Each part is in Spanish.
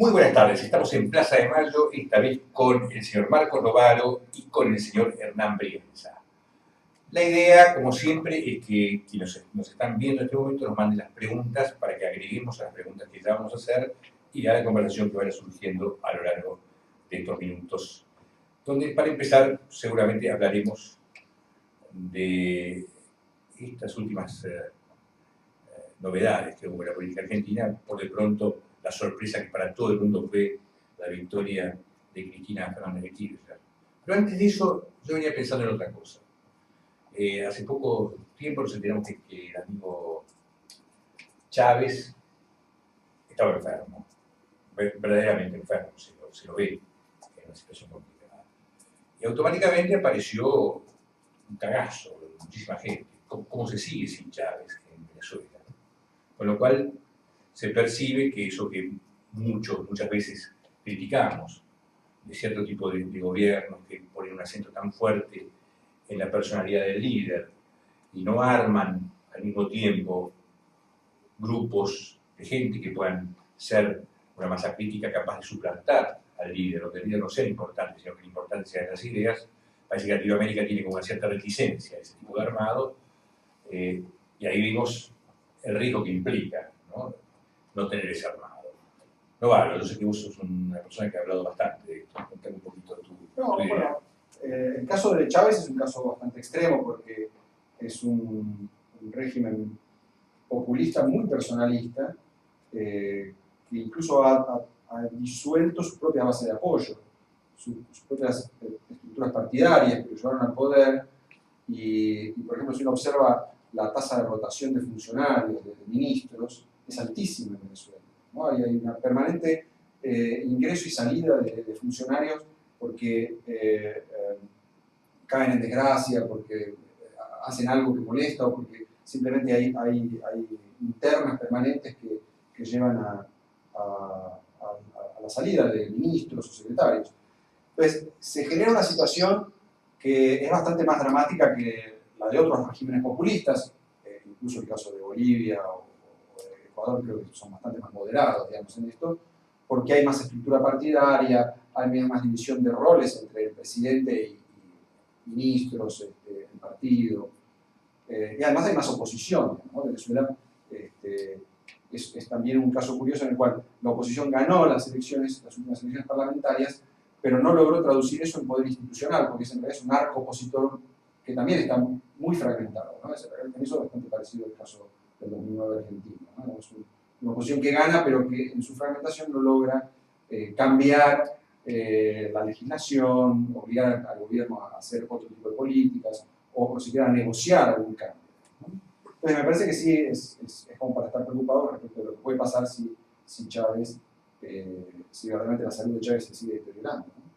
Muy buenas tardes, estamos en Plaza de Mayo, esta vez con el señor Marco Novaro y con el señor Hernán Brienza. La idea, como siempre, es que quienes nos están viendo en este momento nos manden las preguntas para que agreguemos a las preguntas que ya vamos a hacer y a la conversación que vaya surgiendo a lo largo de estos minutos, donde para empezar seguramente hablaremos de estas últimas novedades que hubo en la política argentina. Por de pronto, la sorpresa que para todo el mundo fue la victoria de Cristina Fernández de Kirchner. Pero antes de eso, yo venía pensando en otra cosa. Hace poco tiempo nos enteramos que el amigo Chávez estaba enfermo, verdaderamente enfermo, se lo ve en una situación complicada. Y automáticamente apareció un cagazo de muchísima gente. ¿Cómo se sigue sin Chávez en Venezuela? Con lo cual se percibe que eso que muchas veces criticamos de cierto tipo de gobiernos que ponen un acento tan fuerte en la personalidad del líder y no arman al mismo tiempo grupos de gente que puedan ser una masa crítica capaz de suplantar al líder, o que el líder no sea importante, sino que la importancia de las ideas. Parece que Latinoamérica tiene como una cierta reticencia a ese tipo de armado, y ahí vimos el riesgo que implica, no tener ese armado. Novaro, yo sé que vos sos una persona que ha hablado bastante de esto. Contame un poquito de tu idea. Bueno, el caso de Chávez es un caso bastante extremo porque es un régimen populista muy personalista, que incluso ha disuelto su propia base de apoyo, sus propias estructuras partidarias que lo llevaron al poder. Y, por ejemplo, si uno observa la tasa de rotación de funcionarios, de ministros, es altísima en Venezuela, ¿no? Hay una permanente ingreso y salida de funcionarios porque caen en desgracia, porque hacen algo que molesta o porque simplemente hay internas permanentes que llevan a la salida de ministros o secretarios. Entonces, se genera una situación que es bastante más dramática que la de otros regímenes populistas, incluso el caso de Bolivia o de Ecuador, creo que son bastante más moderados, digamos, en esto, porque hay más estructura partidaria, hay más división de roles entre el presidente y ministros, el partido, y además hay más oposición, ¿no? Venezuela es también un caso curioso en el cual la oposición ganó las últimas elecciones parlamentarias, pero no logró traducir eso en poder institucional, porque en realidad es un arco opositor que también está muy fragmentado, ¿no? En eso es bastante parecido al caso del 2009 argentino, ¿no? Es una oposición que gana, pero que en su fragmentación no logra cambiar la legislación, obligar al gobierno a hacer otro tipo de políticas, o siquiera a negociar algún cambio, ¿no? Entonces me parece que sí es como para estar preocupado respecto a lo que puede pasar si Chávez, si verdaderamente la salud de Chávez se sigue deteriorando, ¿no?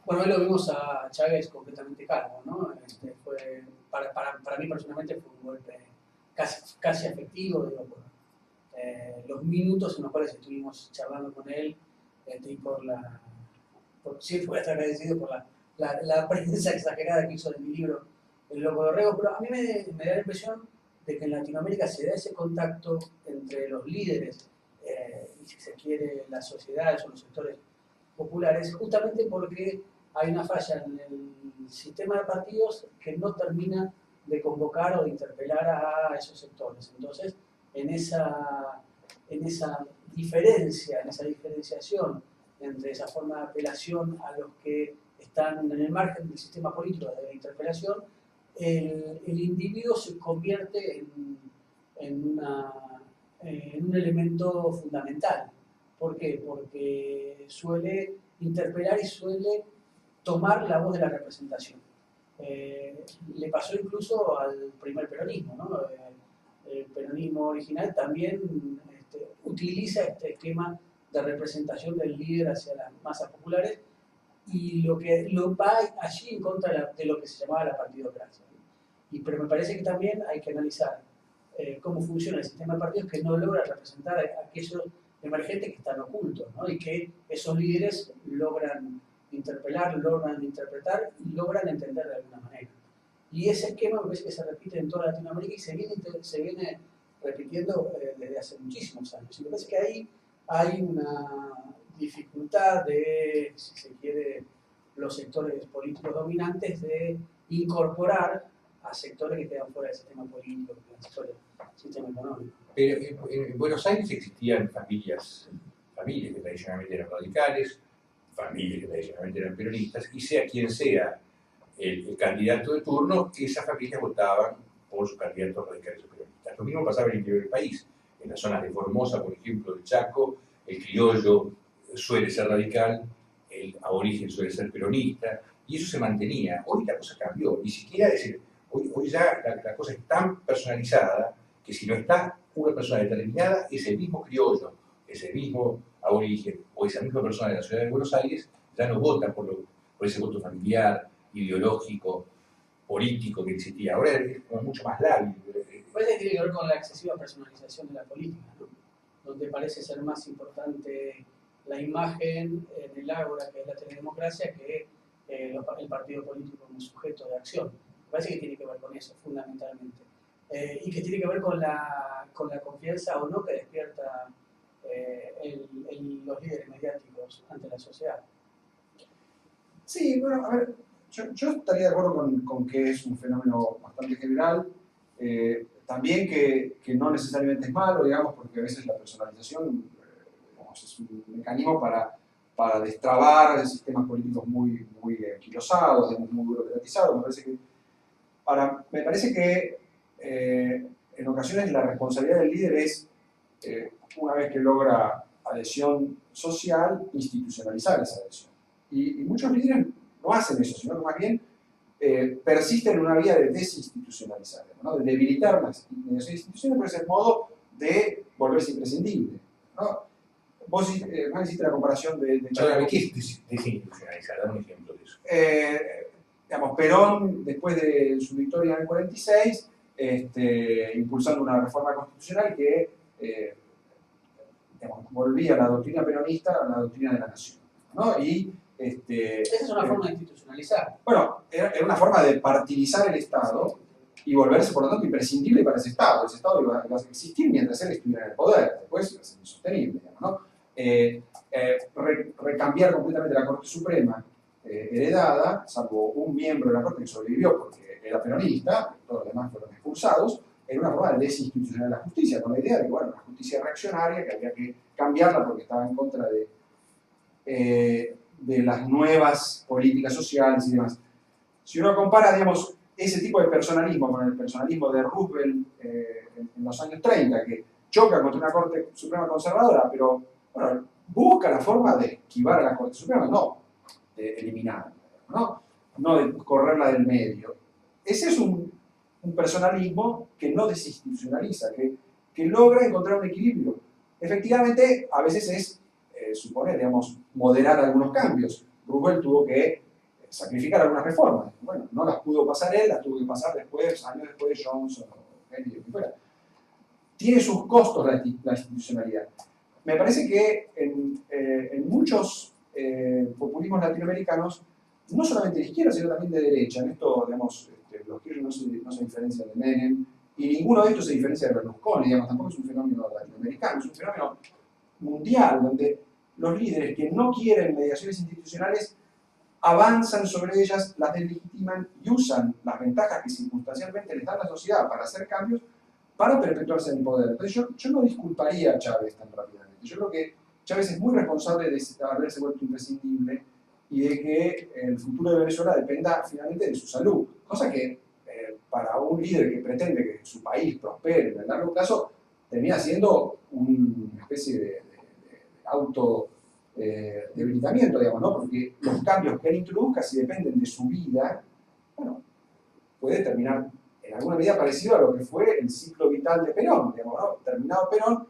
Bueno, hoy lo vimos a Chávez completamente calmo, ¿no? Para mí personalmente fue un golpe casi afectivo, digo, por los minutos en los cuales estuvimos charlando con él, siempre voy a estar agradecido por la prensa exagerada que hizo de mi libro El Loco de Orrego, pero a mí me da la impresión de que en Latinoamérica se da ese contacto entre los líderes y, si se quiere, las sociedades o los sectores populares, justamente porque hay una falla en el sistema de partidos que no termina de convocar o de interpelar a esos sectores. Entonces, en esa diferencia, en esa diferenciación entre esa forma de apelación a los que están en el margen del sistema político de la interpelación, el individuo se convierte en un elemento fundamental. ¿Por qué? Porque suele interpelar y suele tomar la voz de la representación. Le pasó incluso al primer peronismo, ¿no? El peronismo original también utiliza este esquema de representación del líder hacia las masas populares y lo va allí en contra de lo que se llamaba la partidocracia. Pero me parece que también hay que analizar cómo funciona el sistema de partidos que no logra representar a aquellos emergentes que están ocultos, ¿no? Y que esos líderes logran interpelar, logran interpretar y logran entender de alguna manera. Y ese esquema me parece que se repite en toda Latinoamérica y se viene repitiendo desde hace muchísimos años. Y me parece que ahí hay una dificultad de, si se quiere, los sectores políticos dominantes de incorporar a sectores que quedan fuera del sistema político, que quedan fuera del sistema económico. Pero en Buenos Aires existían familias que tradicionalmente eran radicales, familias que tradicionalmente eran peronistas, y sea quien sea el candidato de turno, esas familias votaban por sus candidatos radicales o peronistas. Lo mismo pasaba en el interior del país. En las zonas de Formosa, por ejemplo, de Chaco, el criollo suele ser radical, el aborigen suele ser peronista, y eso se mantenía. Hoy la cosa cambió, ni siquiera, es decir, hoy ya la cosa es tan personalizada que si no está una persona determinada, ese mismo criollo, ese mismo aborigen o esa misma persona de la ciudad de Buenos Aires ya no vota por ese voto familiar, ideológico, político que existía. Ahora es como mucho más lábil. Pues tiene que ver con la excesiva personalización de la política, ¿no? Donde parece ser más importante la imagen en el ágora, que es la teledemocracia, que el partido político como sujeto de acción. Me parece que tiene que ver con eso, fundamentalmente. Y que tiene que ver con la confianza o no que despierta los líderes mediáticos ante la sociedad. Sí, bueno, a ver, yo estaría de acuerdo con que es un fenómeno bastante general. También que no necesariamente es malo, digamos, porque a veces la personalización digamos, es un mecanismo para destrabar sistemas políticos muy anquilosados, muy burocratizados. Me parece que en ocasiones la responsabilidad del líder es, una vez que logra adhesión social, institucionalizar esa adhesión. Y muchos líderes no hacen eso, sino que más bien persisten en una vía de desinstitucionalizar, ¿no? De debilitar las instituciones, pero es el modo de volverse imprescindible, ¿no? Vos hiciste la comparación de Chávez. ¿Qué es desinstitucionalizar? Dame un ejemplo de eso. Digamos, Perón, después de su victoria en el 46, impulsando una reforma constitucional que digamos, volvía la doctrina peronista a la doctrina de la nación, ¿no? Esa es una forma de institucionalizar. Bueno, era una forma de partidizar el Estado y volverse, por lo tanto, imprescindible para ese Estado. Ese Estado iba a existir mientras él estuviera en el poder, después iba a ser insostenible, digamos, ¿no? Recambiar completamente la Corte Suprema heredada, salvo un miembro de la Corte que sobrevivió porque era peronista, todos los demás fueron expulsados, era una forma de desinstitucionalizar la justicia, con la idea de que, bueno, la justicia reaccionaria, que había que cambiarla porque estaba en contra de las nuevas políticas sociales y demás. Si uno compara, digamos, ese tipo de personalismo con el personalismo de Roosevelt en los años 30, que choca contra una Corte Suprema conservadora, pero bueno, busca la forma de esquivar a la Corte Suprema, no de eliminarla, no de correrla del medio. Ese es un personalismo que no desinstitucionaliza, que logra encontrar un equilibrio. Efectivamente, a veces es supone, digamos, moderar algunos cambios. Roosevelt tuvo que sacrificar algunas reformas. Bueno, no las pudo pasar él, las tuvo que pasar después, años después, Johnson o Kennedy, lo que fuera. Tiene sus costos la institucionalidad. Me parece que en muchos populismos latinoamericanos, no solamente de izquierda, sino también de derecha, en esto, digamos, los kirchner no se diferencian de Menem, y ninguno de estos se diferencia de Berlusconi, digamos, tampoco es un fenómeno latinoamericano, es un fenómeno mundial, donde los líderes que no quieren mediaciones institucionales avanzan sobre ellas, las deslegitiman y usan las ventajas que circunstancialmente les da la sociedad para hacer cambios para perpetuarse en el poder. Entonces yo no disculparía a Chávez tan rápidamente. Yo creo que Chávez es muy responsable de haberse vuelto imprescindible y de que el futuro de Venezuela dependa finalmente de su salud. Cosa que para un líder que pretende que su país prospere en el largo plazo, termina siendo una especie de debilitamiento, digamos, ¿no? Porque los cambios que él introduzca, si dependen de su vida, bueno, puede terminar en alguna medida parecido a lo que fue el ciclo vital de Perón, digamos, ¿no? Terminado Perón,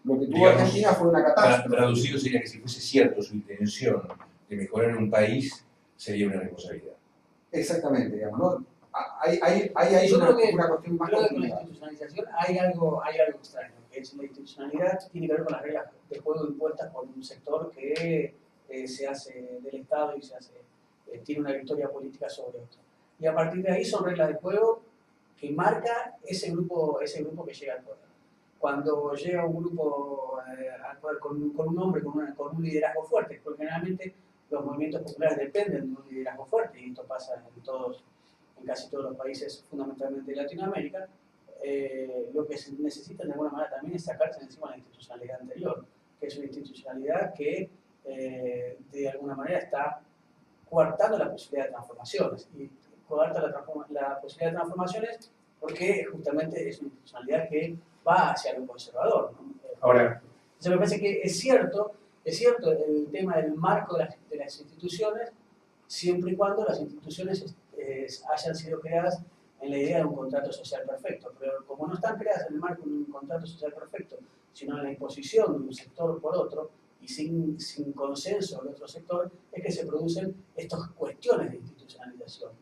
lo que tuvo Argentina fue una catástrofe. Traducido sería que si fuese cierto su intención de mejorar un país, sería una responsabilidad. Exactamente, digamos, ¿no? Hay una cuestión más complicada. Con la institucionalización hay algo extraño, que es la institucionalidad tiene que ver con las reglas de juego impuestas por un sector que se hace del Estado y tiene una victoria política sobre otro. Y a partir de ahí son reglas de juego que marca ese grupo que llega al poder. cuando llega un grupo al poder con un hombre con un liderazgo fuerte, porque generalmente los movimientos populares dependen de un liderazgo fuerte, y esto pasa en casi todos los países, fundamentalmente de Latinoamérica. Lo que se necesita de alguna manera también es sacarse de encima la institucionalidad anterior, que es una institucionalidad que de alguna manera está coartando la posibilidad de transformaciones. Y coarta la posibilidad de transformaciones porque justamente es una institucionalidad que va hacia lo conservador, ¿no? Ahora, Entonces me parece que es cierto el tema del marco de las instituciones, siempre y cuando las instituciones hayan sido creadas en la idea de un contrato social perfecto. Pero como no están creadas en el marco de un contrato social perfecto, sino en la imposición de un sector por otro, y sin consenso del otro sector, es que se producen estas cuestiones de institucionalización.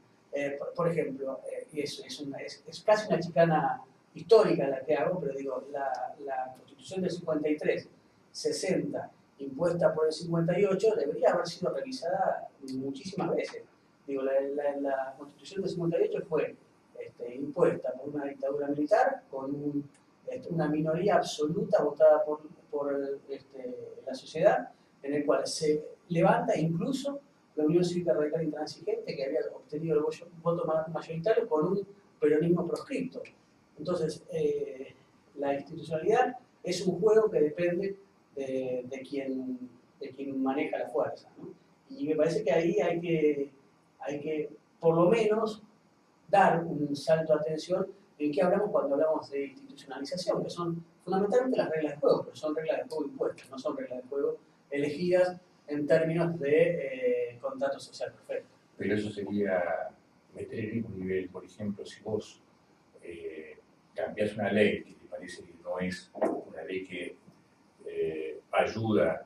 Por ejemplo, y es casi una chicana histórica la que hago, pero digo, la Constitución del 53, 60, impuesta por el 58, debería haber sido revisada muchísimas veces. Digo, la Constitución del 58 fue impuesta por una dictadura militar, con una minoría absoluta votada por la sociedad, en el cual se levanta incluso la Unión Cívica Radical Intransigente, que había obtenido el voto mayoritario con un peronismo proscripto. Entonces, la institucionalidad es un juego que depende de quien maneja la fuerza, ¿no? Y me parece que ahí hay que por lo menos dar un salto de atención en qué hablamos cuando hablamos de institucionalización, que son fundamentalmente las reglas de juego, pero son reglas de juego impuestas, no son reglas de juego elegidas en términos de contrato social perfecto. pero eso sería meter el mismo nivel. Por ejemplo, si vos cambiás una ley que te parece que no es una ley que ayuda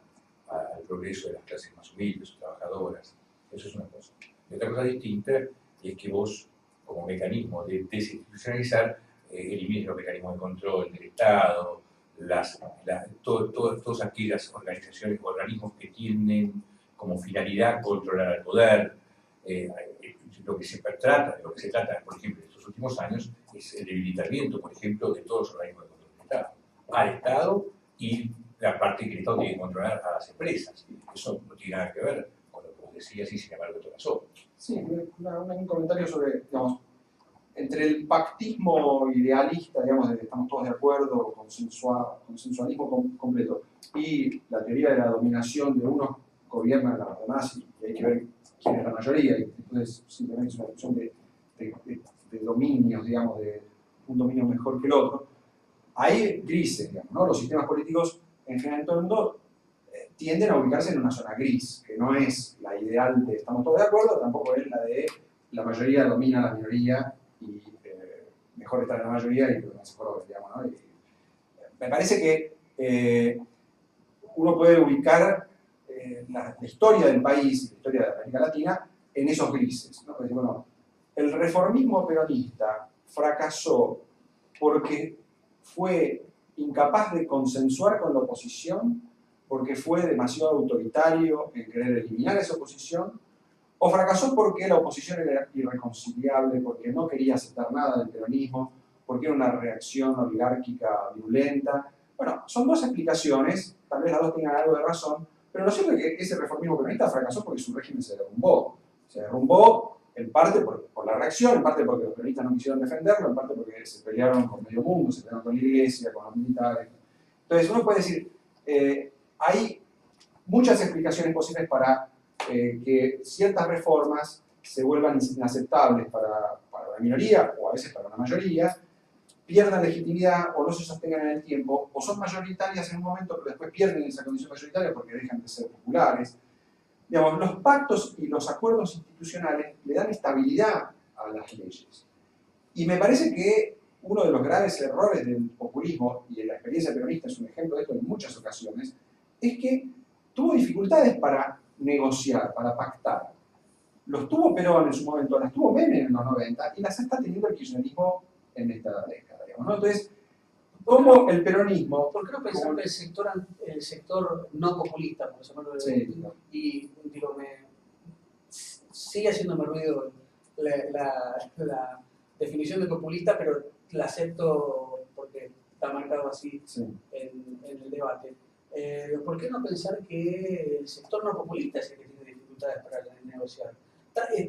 al progreso de las clases más humildes o trabajadoras, eso es una cosa. Y otra cosa distinta es que vos, como mecanismo de desinstitucionalizar, elimines los mecanismos de control del Estado, todas aquellas organizaciones o organismos que tienen como finalidad controlar al poder. Lo que se trata, por ejemplo, en estos últimos años, es el debilitamiento, por ejemplo, de todos los organismos de control del Estado, al Estado y la parte que el Estado tiene que controlar a las empresas. Eso no tiene nada que ver con lo que vos decías y sin embargo te pasó. Sí, un comentario sobre, digamos, entre el pactismo idealista, digamos, de que estamos todos de acuerdo, consensualismo completo, y la teoría de la dominación de unos gobiernan a los demás, y hay que ver quién es la mayoría, y entonces simplemente es una cuestión de dominios, digamos, de un dominio mejor que el otro. Hay grises, digamos, ¿no? Los sistemas políticos en general en todo el mundo tienden a ubicarse en una zona gris, que no es la ideal de estamos todos de acuerdo, tampoco es la de la mayoría domina a la minoría y mejor estar en la mayoría y que no se jorobe, digamos, ¿no? Y, me parece que uno puede ubicar la historia del país, la historia de América Latina, en esos grises, ¿no? Porque, bueno, el reformismo peronista fracasó porque fue incapaz de consensuar con la oposición, porque fue demasiado autoritario en querer eliminar esa oposición, o fracasó porque la oposición era irreconciliable, porque no quería aceptar nada del peronismo, porque era una reacción oligárquica violenta. Bueno, son dos explicaciones, tal vez las dos tengan algo de razón, pero lo cierto es que ese reformismo peronista fracasó porque su régimen se derrumbó. Se derrumbó en parte por la reacción, en parte porque los peronistas no quisieron defenderlo, en parte porque se pelearon con medio mundo, se pelearon con la iglesia, con los militares. Entonces uno puede decir, hay muchas explicaciones posibles para que ciertas reformas se vuelvan inaceptables para la minoría o a veces para la mayoría, pierdan legitimidad o no se sostengan en el tiempo, o son mayoritarias en un momento pero después pierden esa condición mayoritaria porque dejan de ser populares. Digamos, los pactos y los acuerdos institucionales le dan estabilidad a las leyes. Y me parece que uno de los graves errores del populismo, y la experiencia peronista es un ejemplo de esto en muchas ocasiones, es que tuvo dificultades para negociar, para pactar. Los tuvo Perón en su momento, las tuvo Menem en los 90 y las está teniendo el kirchnerismo en esta década, digamos, ¿no? Entonces, ¿cómo el peronismo? ¿Por qué no pensar que el sector no populista, por eso lo sí, y digo, sigue haciéndome ruido la definición de populista, pero la acepto porque está marcado así Sí. en el debate. ¿Por qué no pensar que el sector no populista es el que tiene dificultades para negociar?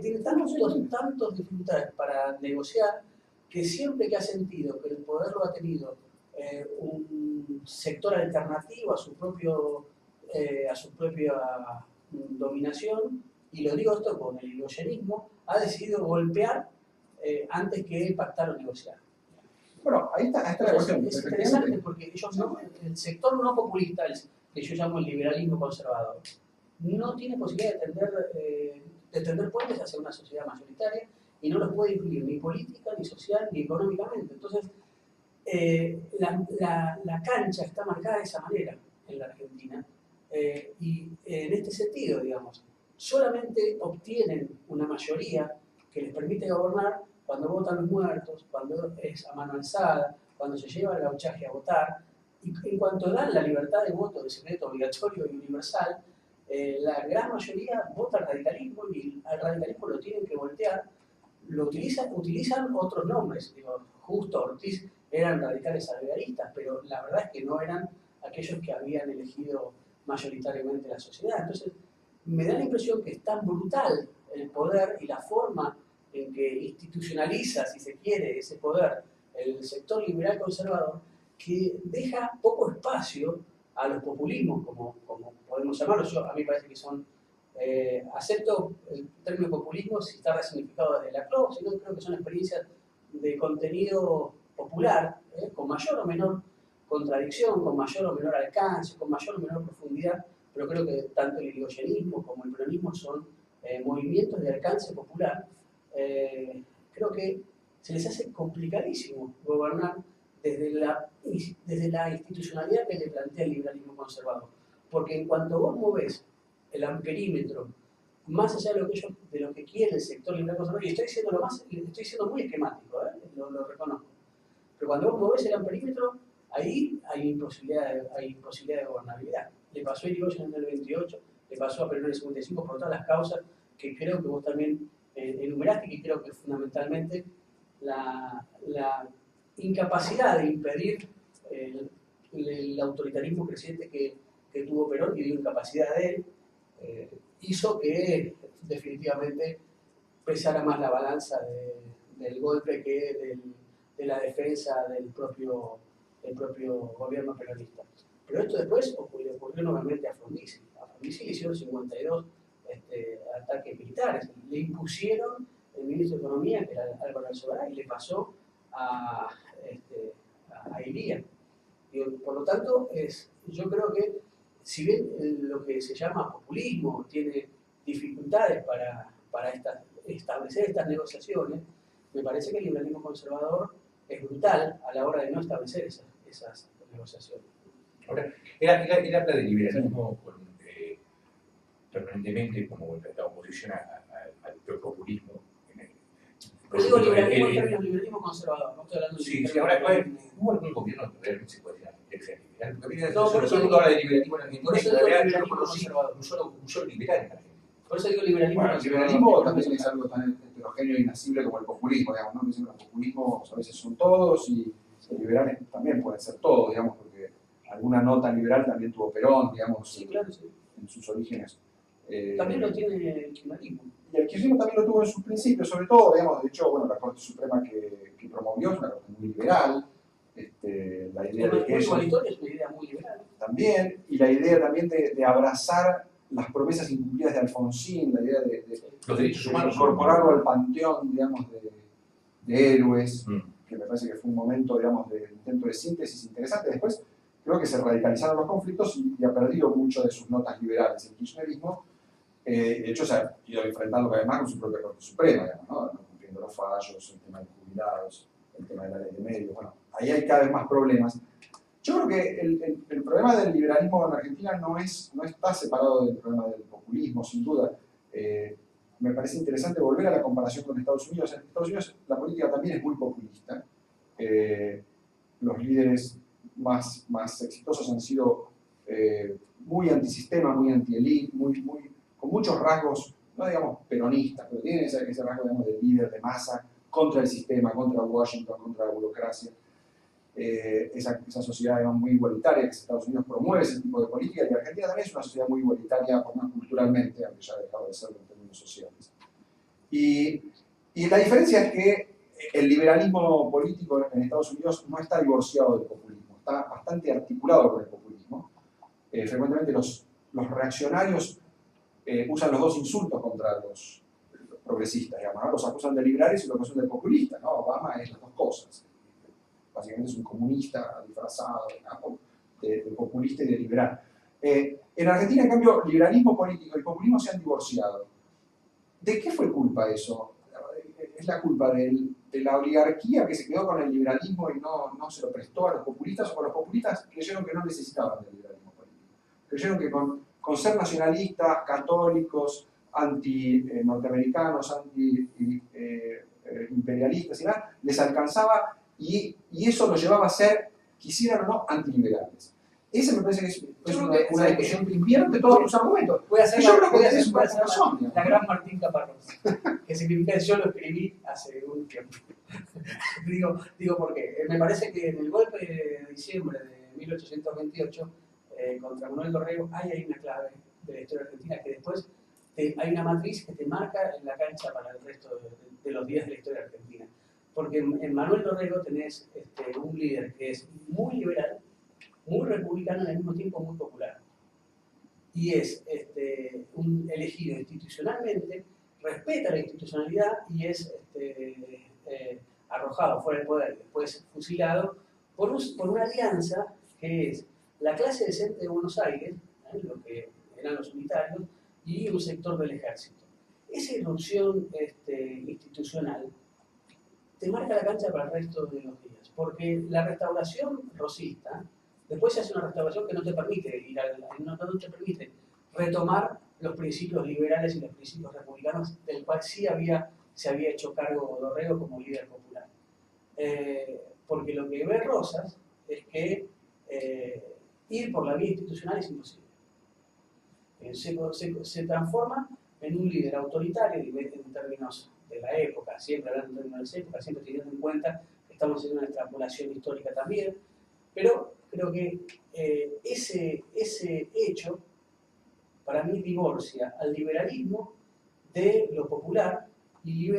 Tiene tantas dificultades para negociar que siempre que ha sentido que el poder lo ha tenido un sector alternativo a su propia dominación, y lo digo esto con el irigoyenismo, ha decidido golpear antes que pactar o negociar. Bueno, ahí está la cuestión. Es interesante porque el sector no populista, que yo llamo el liberalismo conservador, no tiene posibilidad de tender puentes hacia una sociedad mayoritaria y no los puede incluir ni política, ni social, ni económicamente. Entonces, la cancha está marcada de esa manera en la Argentina y en este sentido, digamos, solamente obtienen una mayoría que les permite gobernar cuando votan los muertos, cuando es a mano alzada, cuando se lleva el gauchaje a votar, y en cuanto dan la libertad de voto de secreto obligatorio y universal, la gran mayoría vota al radicalismo y al radicalismo lo tienen que voltear. Utilizan otros nombres, digo, Justo, Ortiz eran radicales salvearistas, pero la verdad es que no eran aquellos que habían elegido mayoritariamente la sociedad. Entonces, me da la impresión que es tan brutal el poder y la forma en que institucionaliza, si se quiere, ese poder, el sector liberal conservador, que deja poco espacio a los populismos, como podemos llamarlos. A mí me parece que son, acepto el término populismo si está resignificado desde la CLO, sino creo que son experiencias de contenido popular, con mayor o menor contradicción, con mayor o menor alcance, con mayor o menor profundidad, pero creo que tanto el irigoyenismo como el peronismo son movimientos de alcance popular. Creo que se les hace complicadísimo gobernar desde la institucionalidad que le plantea el liberalismo conservador. Porque en cuanto vos movés el amperímetro más allá de lo que quiere el sector liberal conservador, y estoy siendo muy esquemático, lo reconozco, pero cuando vos movés el amperímetro, ahí hay imposibilidad de gobernabilidad. Le pasó a Irigoyen en el 28, le pasó a Perón en el 55 por todas las causas que creo que vos también enumeraste, que creo que fundamentalmente la incapacidad de impedir el autoritarismo creciente que tuvo Perón y la incapacidad de él hizo que definitivamente pesara más la balanza del golpe que de la defensa del propio gobierno peronista. Pero esto después ocurrió nuevamente a Frondizi. A Frondizi le hicieron 52 ataques militares. Le impusieron el ministro de Economía, que era Álvaro Alzogaray, y le pasó a Iría. Por lo tanto, yo creo que si bien lo que se llama populismo tiene dificultades para establecer estas negociaciones, me parece que el liberalismo conservador es brutal a la hora de no establecer esas negociaciones. Ahora, él habla de liberalismo permanentemente como la oposición al populismo. Pero digo liberalismo en términos de liberalismo conservador, no estoy hablando de sí, ahora hubo algún gobierno que realmente se puede decir liberal. No, por eso habla de liberalismo en Argentina, por eso en realidad yo no digo conocí un solo liberal en Argentina. Por eso digo liberalismo. Bueno, el liberalismo también es algo tan heterogéneo e inasible como el populismo, digamos, ¿no? Dicen que los populismos a veces son todos y los liberales también pueden ser todos, digamos, porque alguna nota liberal también tuvo Perón, digamos, sí, claro, sí. En sus orígenes. También lo tiene el kirchnerismo. Y el kirchnerismo también lo tuvo en sus principios, sobre todo, digamos, de hecho, bueno, la Corte Suprema que promovió es una Corte muy liberal, la idea de que es eso una idea muy liberal. también, y la idea también de abrazar las promesas incumplidas de Alfonsín, la idea de los derechos humanos, incorporarlo al panteón, digamos, de héroes, que me parece que fue un momento, digamos, de intento de síntesis interesante. Después creo que se radicalizaron los conflictos y ha perdido mucho de sus notas liberales el kirchnerismo. De hecho, se ha ido enfrentando cada vez más con su propia Corte Suprema, digamos, ¿no? Cumpliendo los fallos, el tema de los jubilados, el tema de la ley de medios. Bueno, ahí hay cada vez más problemas. Yo creo que el problema del liberalismo en Argentina no está separado del problema del populismo, sin duda. Me parece interesante volver a la comparación con Estados Unidos. En Estados Unidos la política también es muy populista. Los líderes más exitosos han sido muy antisistema, muy anti-elite, con muchos rasgos, no digamos peronistas, pero tienen ese rasgo, digamos, de líder de masa contra el sistema, contra Washington, contra la burocracia. esa sociedad además muy igualitaria, que Estados Unidos promueve ese tipo de política, y Argentina también es una sociedad muy igualitaria, por más culturalmente, aunque ya ha dejado de serlo en términos sociales. Y la diferencia es que el liberalismo político en Estados Unidos no está divorciado del populismo, está bastante articulado con el populismo. Frecuentemente los reaccionarios usan los dos insultos contra los progresistas, digamos, ¿no? Los acusan de liberales y los acusan de populistas, ¿no? Obama es las dos cosas. Básicamente es un comunista disfrazado, digamos, de populista y de liberal. En Argentina, en cambio, liberalismo político y populismo se han divorciado. ¿De qué fue culpa eso? ¿Es la culpa de la oligarquía que se quedó con el liberalismo y no se lo prestó a los populistas, o los populistas creyeron que no necesitaban del liberalismo político? Creyeron que con ser nacionalistas, católicos, anti-norteamericanos, anti-imperialistas y demás, les alcanzaba y eso los llevaba a ser, quisieran o no, antiliberales. Ese me parece que es una discusión que invierte todos tus argumentos. Voy a hacer la gran Martín Caparrós, que significa yo lo escribí hace un tiempo. digo por qué. Me parece que en el golpe de diciembre de 1828 contra Manuel Dorrego hay una clave de la historia argentina que después hay una matriz que te marca en la cancha para el resto de los días de la historia argentina. Porque en Manuel Dorrego tenés un líder que es muy liberal, muy republicano y al mismo tiempo muy popular. Y es un elegido institucionalmente, respeta la institucionalidad y es arrojado fuera del poder y después fusilado por una alianza que es la clase decente de Buenos Aires, lo que eran los unitarios, y un sector del ejército. Esa irrupción institucional te marca la cancha para el resto de los días, porque la restauración rosista, después se hace una restauración que no te permite no te permite retomar los principios liberales y los principios republicanos, del cual sí se había hecho cargo Dorrego como líder popular. Porque lo que ve Rosas es que ir por la vía institucional es imposible. Se transforma en un líder autoritario en términos de la época, siempre hablando en términos de la época, siempre teniendo en cuenta que estamos en una extrapolación histórica también, pero creo que ese hecho para mí divorcia al liberalismo de lo popular y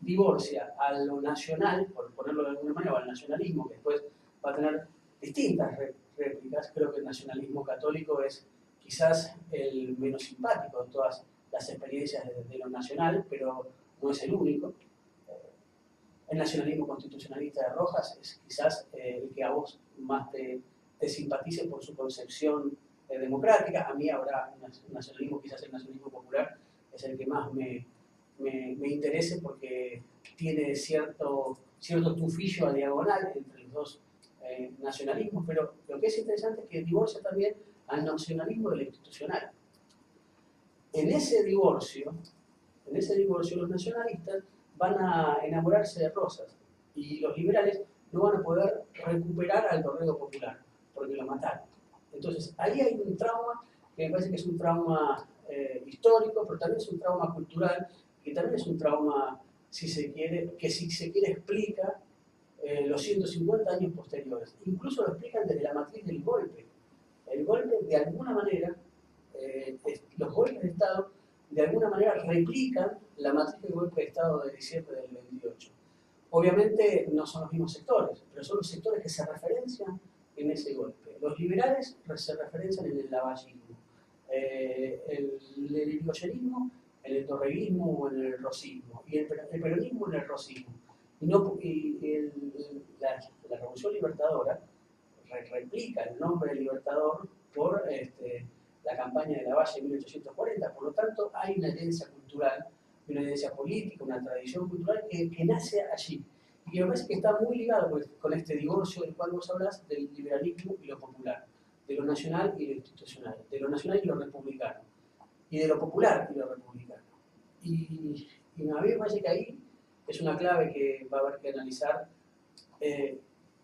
divorcia a lo nacional, por ponerlo de alguna manera, o al nacionalismo, que después va a tener distintas réplicas. Creo que el nacionalismo católico es quizás el menos simpático de todas las experiencias de lo nacional, pero no es el único. El nacionalismo constitucionalista de Rojas es quizás el que a vos más te simpatice por su concepción democrática. A mí habrá un nacionalismo, quizás el nacionalismo popular es el que más me interese porque tiene cierto tufillo a diagonal entre los dos nacionalismos, pero lo que es interesante es que divorcia también al nacionalismo de lo institucional. En ese divorcio los nacionalistas van a enamorarse de Rosas y los liberales no van a poder recuperar al Dorrego popular porque lo mataron. Entonces ahí hay un trauma que me parece que es un trauma histórico, pero también es un trauma cultural, que también es un trauma, si se quiere, explica los 150 años posteriores. Incluso lo explican desde la matriz del golpe. El golpe, de alguna manera, los golpes de Estado, de alguna manera replican la matriz del golpe de Estado de diciembre del 28. Obviamente no son los mismos sectores, pero son los sectores que se referencian en ese golpe. Los liberales se referencian en el lavallismo, el irigoyenismo en el torreguismo o en el rosismo, y el peronismo en el rosismo. La Revolución Libertadora replica el nombre de Libertador por la campaña de Lavalle en 1840, por lo tanto hay una herencia cultural, una herencia política, una tradición cultural que nace allí, y que me parece que está muy ligado con este divorcio del cual vos hablas del liberalismo y lo popular, de lo nacional y lo institucional, de lo nacional y lo republicano, y de lo popular y lo republicano. Y a mí me parece que ahí es una clave que va a haber que analizar,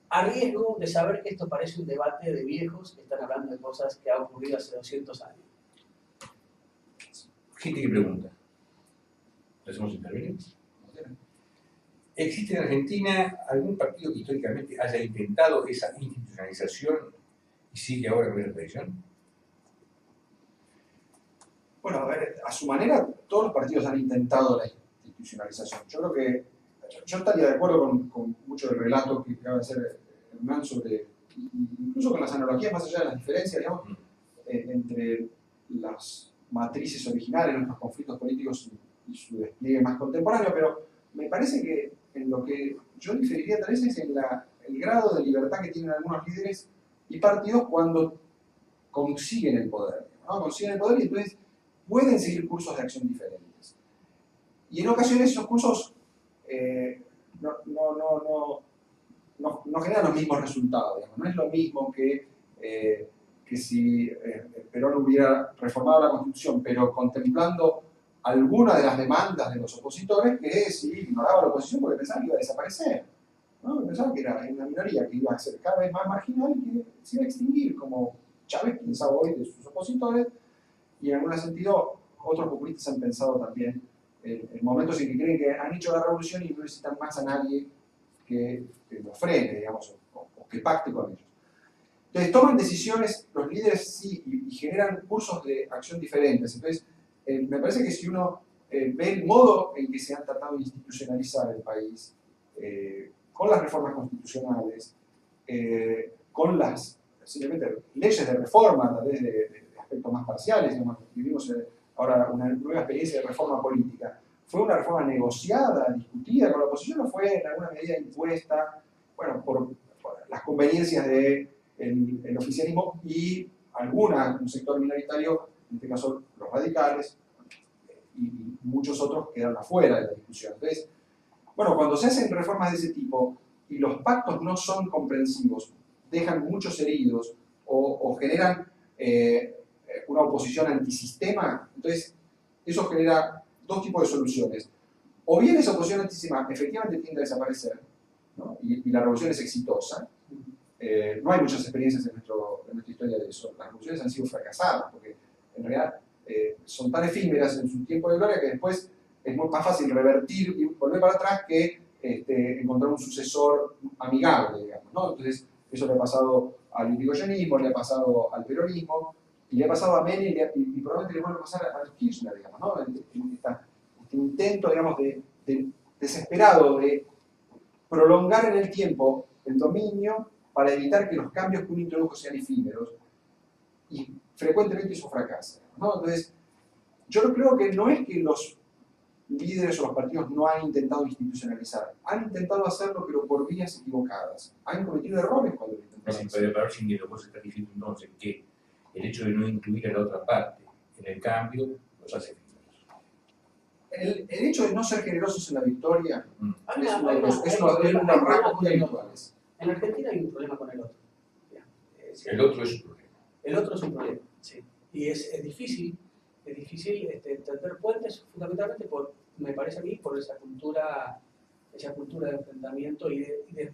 a riesgo de saber que esto parece un debate de viejos que están hablando de cosas que han ocurrido hace 200 años. Gente que pregunta. ¿Le hacemos intervenir? ¿Existe en Argentina algún partido que históricamente haya intentado esa institucionalización y sigue ahora con esa tradición? Bueno, a ver, a su manera, todos los partidos han intentado la institucionalización. Yo creo que yo estaría de acuerdo con mucho del relato que acaba de hacer Hernán sobre, incluso con las analogías, más allá de las diferencias, digamos, entre las matrices originales, nuestros conflictos políticos y su despliegue más contemporáneo, pero me parece que en lo que yo diferiría tal vez es en el grado de libertad que tienen algunos líderes y partidos cuando consiguen el poder, ¿no? Consiguen el poder y entonces pueden seguir cursos de acción diferentes. Y en ocasiones esos cursos no generan los mismos resultados, digamos. No es lo mismo que si Perón hubiera reformado la Constitución, pero contemplando alguna de las demandas de los opositores, que si ignoraba la oposición porque pensaba que iba a desaparecer, ¿no? Pensaba que era una minoría que iba a ser cada vez más marginal y que se iba a extinguir, como Chávez pensaba hoy de sus opositores, y en algún sentido otros populistas han pensado también en momentos en que creen que han hecho la revolución y no necesitan más a nadie que los frene, digamos, o que pacte con ellos. Entonces toman decisiones, los líderes sí, y generan cursos de acción diferentes. Entonces, me parece que si uno ve el modo en que se han tratado de institucionalizar el país, con las reformas constitucionales, con las simplemente leyes de reforma, tal vez de aspectos más parciales, digamos, vivimos ahora una nueva experiencia de reforma política. ¿Fue una reforma negociada, discutida con la oposición o fue en alguna medida impuesta, bueno, por las conveniencias del oficialismo y un sector minoritario, en este caso los radicales, y muchos otros quedaron afuera de la discusión? Entonces, bueno, cuando se hacen reformas de ese tipo y los pactos no son comprensivos, dejan muchos heridos o generan una oposición antisistema, entonces eso genera dos tipos de soluciones. O bien esa oposición antisistema efectivamente tiende a desaparecer, ¿no? y la revolución es exitosa. No hay muchas experiencias en nuestra historia de eso. Las revoluciones han sido fracasadas porque en realidad son tan efímeras en su tiempo de gloria que después es más fácil revertir y volver para atrás que encontrar un sucesor amigable, digamos, ¿no? Entonces eso le ha pasado al irigoyenismo, le ha pasado al peronismo, y le ha pasado a Menem y probablemente le vuelva a pasar a Kirchner, digamos, ¿no? Este intento, digamos, desesperado de prolongar en el tiempo el dominio para evitar que los cambios que uno introdujo sean efímeros, y frecuentemente eso fracasa, ¿no? Entonces, yo creo que no es que los líderes o los partidos no han intentado institucionalizar, han intentado hacerlo pero por vías equivocadas, han cometido errores cuando lo intentaron. Para ver si vos estás diciendo entonces que el hecho de no incluir a la otra parte en el cambio los hace efímeros. El hecho de no ser generosos en la victoria es uno de los rasgos muy habituales. En Argentina hay un problema con el otro. El otro es un problema. El otro es un problema, sí. Y es difícil tender puentes, fundamentalmente me parece a mí, por esa cultura de enfrentamiento y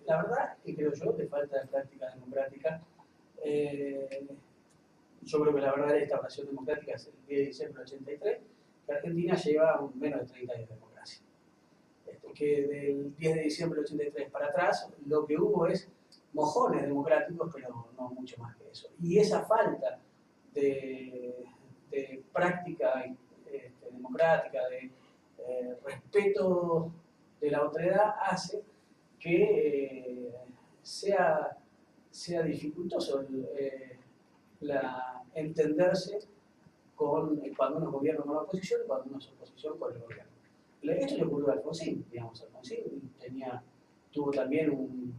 la verdad, y creo yo, de falta de práctica democrática. Yo creo que la verdadera instauración democrática es el 10 de diciembre del 83, que Argentina lleva menos de 30 años de democracia. Que del 10 de diciembre del 83 para atrás, lo que hubo es mojones democráticos, pero no mucho más que eso. Y esa falta de práctica democrática, de respeto de la otredad, hace que sea dificultoso entenderse cuando uno gobierna con la oposición y cuando uno es oposición con el gobierno. Esto le ocurrió a Alfonsín, digamos. Alfonsín tuvo también un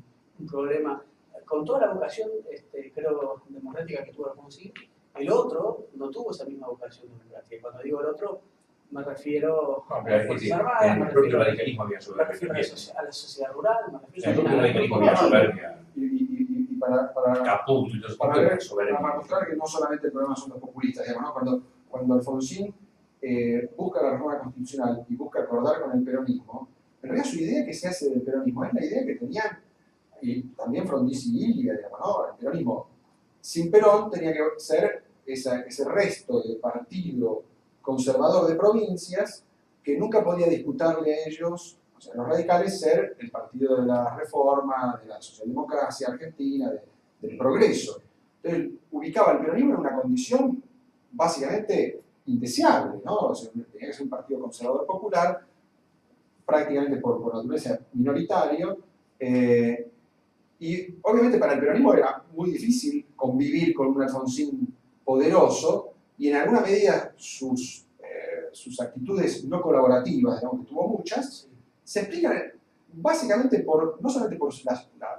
problema con toda la vocación, creo, democrática que tuvo Alfonsín. El otro no tuvo esa misma vocación democrática. Y cuando digo el otro, me refiero a las Fuerzas Armadas, me refiero a la sociedad rural, me refiero el propio radicalismo había soberbia. Y para mostrar que no solamente el problema son los populistas, digamos, ¿no? Cuando Alfonsín busca la reforma constitucional y busca acordar con el peronismo, en realidad su idea que se hace del peronismo es la idea que tenían, y también Frondizi y Ilia, digamos, ¿no? El peronismo sin Perón tenía que ser ese resto de partido conservador de provincias que nunca podía disputarle a ellos o sea, los radicales ser el partido de la reforma, de la socialdemocracia argentina, del progreso. Entonces, ubicaba al peronismo en una condición básicamente indeseable, ¿no? O sea, tenía que ser un partido conservador popular, prácticamente por naturaleza minoritario, y obviamente para el peronismo era muy difícil convivir con un Alfonsín poderoso, y en alguna medida sus actitudes no colaborativas, digamos que tuvo muchas, se explican básicamente no solamente por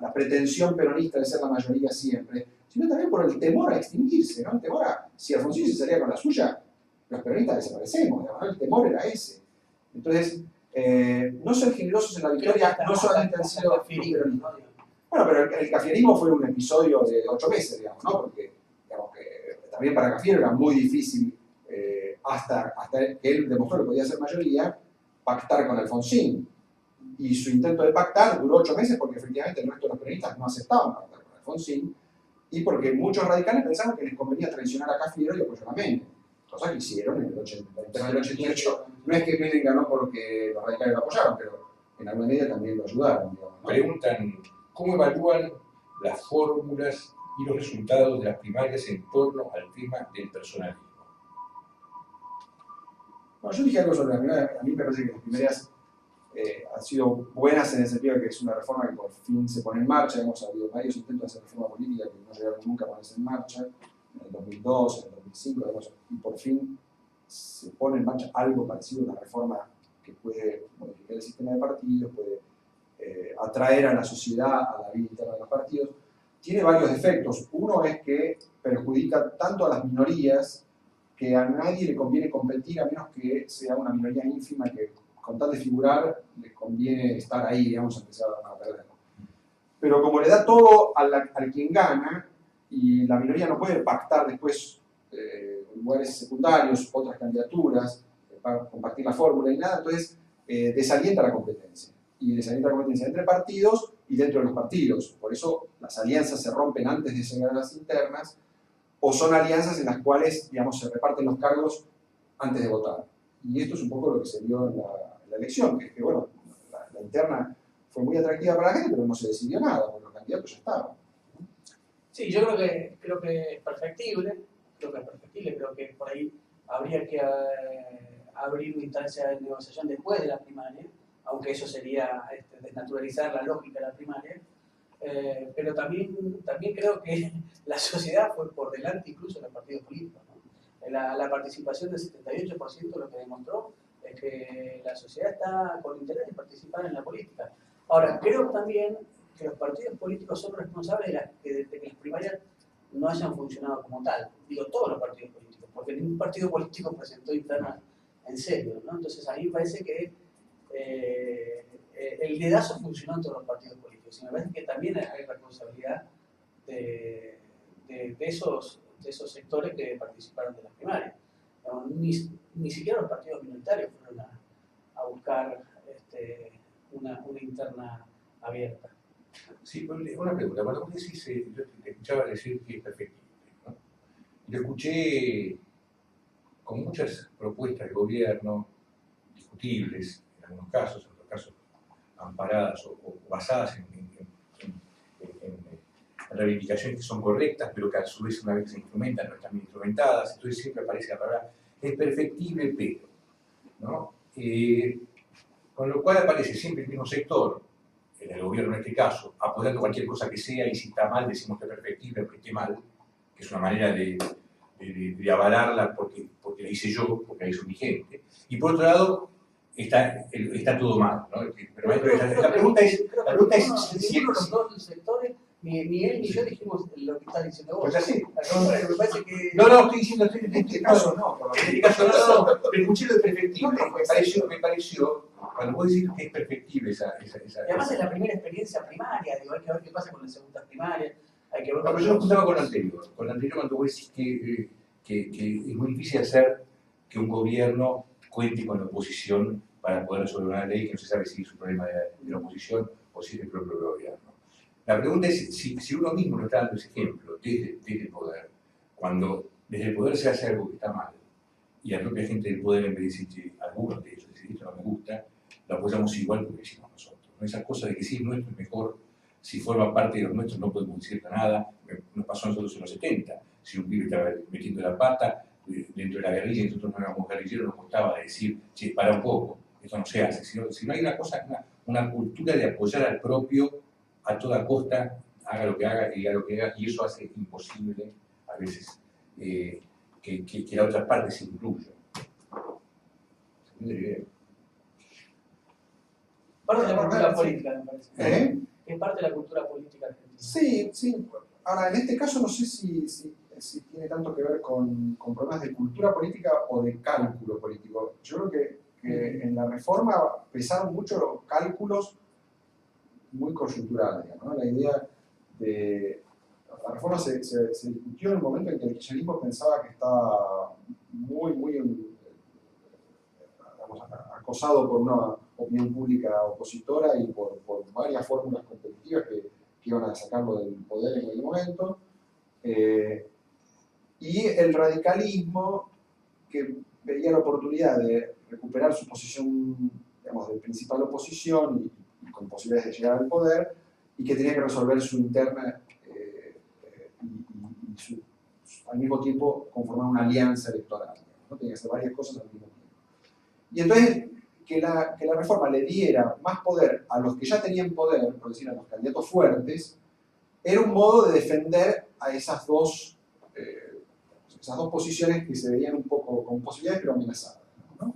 la pretensión peronista de ser la mayoría siempre, sino también por el temor a extinguirse, ¿no? El temor a, si Alfonsín se salía con la suya, los peronistas desaparecemos, digamos, ¿no? El temor era ese. Entonces, no ser generosos en la victoria no solamente han sido los peronistas. Bueno, pero el cafierismo fue un episodio de 8 meses, digamos, ¿no? Porque digamos, que también para Cafiero era muy difícil, hasta que él demostró que podía ser mayoría, pactar con Alfonsín. Y su intento de pactar duró 8 meses porque efectivamente el resto de los peronistas no aceptaban pactar con Alfonsín, y porque muchos radicales pensaban que les convenía traicionar a Cafiero y apoyar a Menem. Cosa que hicieron en el 88. No es que Menem ganó porque los radicales lo apoyaron, pero en alguna medida también lo ayudaron, digamos, ¿no? Preguntan, ¿cómo evalúan las fórmulas y los resultados de las primarias en torno al tema del personalismo? Bueno, yo dije algo sobre las primarias. A mí me parece que las primarias han sido buenas en el sentido de que es una reforma que por fin se pone en marcha. Hemos habido varios intentos de hacer reforma política que no llegaron nunca a ponerse en marcha, en el 2002, en el 2005, y por fin se pone en marcha algo parecido a una reforma que puede modificar el sistema de partidos, puede atraer a la sociedad a la vida interna de los partidos. Tiene varios defectos. Uno es que perjudica tanto a las minorías que a nadie le conviene competir a menos que sea una minoría ínfima que con tal de figurar les conviene estar ahí, digamos, aunque sea a perder. Pero como le da todo al quien gana, y la minoría no puede pactar después lugares secundarios, otras candidaturas, para compartir la fórmula y nada, entonces desalienta la competencia. Y desalienta la competencia entre partidos y dentro de los partidos. Por eso las alianzas se rompen antes de llegar a las internas, o son alianzas en las cuales, digamos, se reparten los cargos antes de votar. Y esto es un poco lo que se vio en la elección, que es que, bueno, la interna fue muy atractiva para la gente, pero no se decidió nada, porque los candidatos ya estaban. Sí, yo creo que es perfectible, creo que por ahí habría que abrir una instancia de negociación después de la primaria, aunque eso sería desnaturalizar la lógica de la primaria. Pero también creo que la sociedad fue por delante incluso de los partidos políticos, ¿no? La participación del 78% lo que demostró es que la sociedad está con interés de participar en la política. Ahora, creo también que los partidos políticos son responsables de que las primarias no hayan funcionado como tal. Digo, todos los partidos políticos, porque ningún partido político presentó internas en serio, ¿no? Entonces a mí me parece que el dedazo funcionó en todos los partidos políticos. Y me parece que también hay responsabilidad de esos sectores que participaron de las primarias. Ni siquiera los partidos minoritarios fueron a buscar una interna abierta. Sí, una pregunta. Cuando vos decís, yo te escuchaba decir que es perfectible, ¿no? Yo escuché con muchas propuestas de gobierno discutibles, en algunos casos, en otros casos amparadas o basadas en reivindicaciones que son correctas, pero que a su vez una vez que se instrumentan no están bien instrumentadas. Entonces siempre aparece la palabra es perfectible, pero, ¿no? Con lo cual aparece siempre el mismo sector, en el gobierno en este caso, apoyando cualquier cosa que sea, y si está mal decimos que es perfectible, porque esté mal, que es una manera de avalarla porque la hice yo, porque la hizo mi gente. Y por otro lado, está todo mal, ¿no? Pero la pregunta es si los dos sectores, ni él ni yo dijimos lo que estás diciendo vos. Pues así. Me parece que... No, estoy diciendo, en este caso no. En este caso no, pero escuché lo de perfectible. Me pareció, cuando vos decís que es perfectible esa... Y además es la primera experiencia primaria, digo, hay que ver qué pasa con las segundas primarias, hay que ver... No, pero yo lo juntaba con lo anterior. Con lo anterior cuando vos decís que es muy difícil hacer que un gobierno cuente con la oposición para poder resolver una ley que no se sabe si es un problema de la oposición o si es del propio gobierno. La pregunta es si uno mismo no está dando ese ejemplo desde el poder, cuando desde el poder se hace algo que está mal, y la propia gente del poder en vez de decir que algunos de ellos decir esto no me gusta, lo apoyamos igual porque decimos nosotros. ¿No? Esa cosa de que si es nuestro es mejor, si forma parte de los nuestros no podemos decir nada. Nos pasó a nosotros en los 70. Si un pibe estaba metiendo la pata dentro de la guerrilla y nosotros no éramos guerrilleros, nos costaba decir, che, para un poco, esto no se hace. Si no hay una cosa, una cultura de apoyar al propio a toda costa, haga lo que haga y diga lo que haga, y eso hace imposible a veces que la otra parte se incluya. ¿Se entiende la idea? Parte de la cultura política, me parece. Es parte de la cultura política argentina. Sí, sí. Ahora, en este caso no sé si tiene tanto que ver con problemas de cultura política o de cálculo político. Yo creo que en la reforma pesaron mucho los cálculos muy coyunturales, ¿no? La idea de... La reforma se discutió en el momento en que el kirchnerismo pensaba que estaba muy digamos, acosado por una opinión pública opositora y por varias fórmulas competitivas que iban a sacarlo del poder en aquel momento. Y el radicalismo, que veía la oportunidad de recuperar su posición, digamos, de principal oposición y con posibilidades de llegar al poder, y que tenía que resolver su interna al mismo tiempo conformar una alianza electoral, ¿no? Tenía que hacer varias cosas al mismo tiempo. Y entonces, que la reforma le diera más poder a los que ya tenían poder, por decir, a los candidatos fuertes, era un modo de defender a esas dos posiciones que se veían un poco con posibilidades pero amenazadas, ¿no?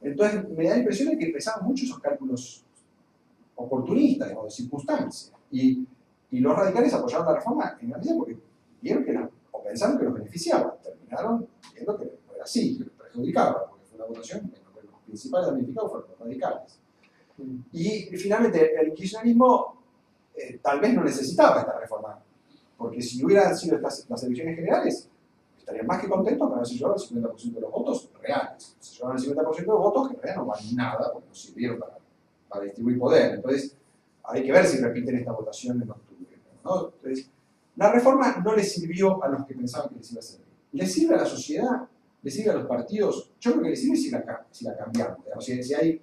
Entonces me da la impresión de que pesaban mucho esos cálculos oportunistas, digamos, de circunstancias. Y los radicales apoyaron la reforma en gran medida porque vieron que o pensaron que los beneficiaba. Terminaron viendo que no era así, que los perjudicaba, porque fue una votación en la que los principales damnificados fueron los radicales. Y finalmente el kirchnerismo tal vez no necesitaba esta reforma, porque si hubieran sido las elecciones generales, estarían más que contentos con haberse llevado el 50% de los votos reales. Se llevaron el 50% de los votos que en realidad no valen nada, porque no sirvieron para distribuir poder. Entonces, hay que ver si repiten esta votación en octubre, ¿no? Entonces, la reforma no le sirvió a los que pensaban que les iba a servir. ¿Le sirve a la sociedad? ¿Le sirve a los partidos? Yo creo que le sirve si la cambiamos. Si hay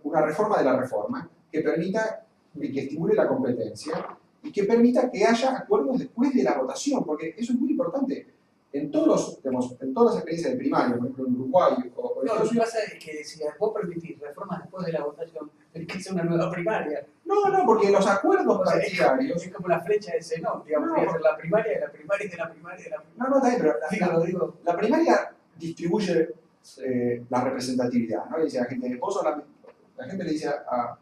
una reforma de la reforma que permita que estimule la competencia y que permita que haya acuerdos después de la votación, porque eso es muy importante. En todas las experiencias de primaria, por ejemplo en Uruguay o no, lo que pasa es que si vos permitís reformas después de la votación, tenés que hacer una nueva primaria. No, porque los acuerdos partidarios... Es como la flecha de Zenón, digamos, tiene que ser la primaria de la primaria de la primaria de la primaria. No, está bien, pero la primaria distribuye la representatividad, ¿no? Le dice a la gente, la gente le dice a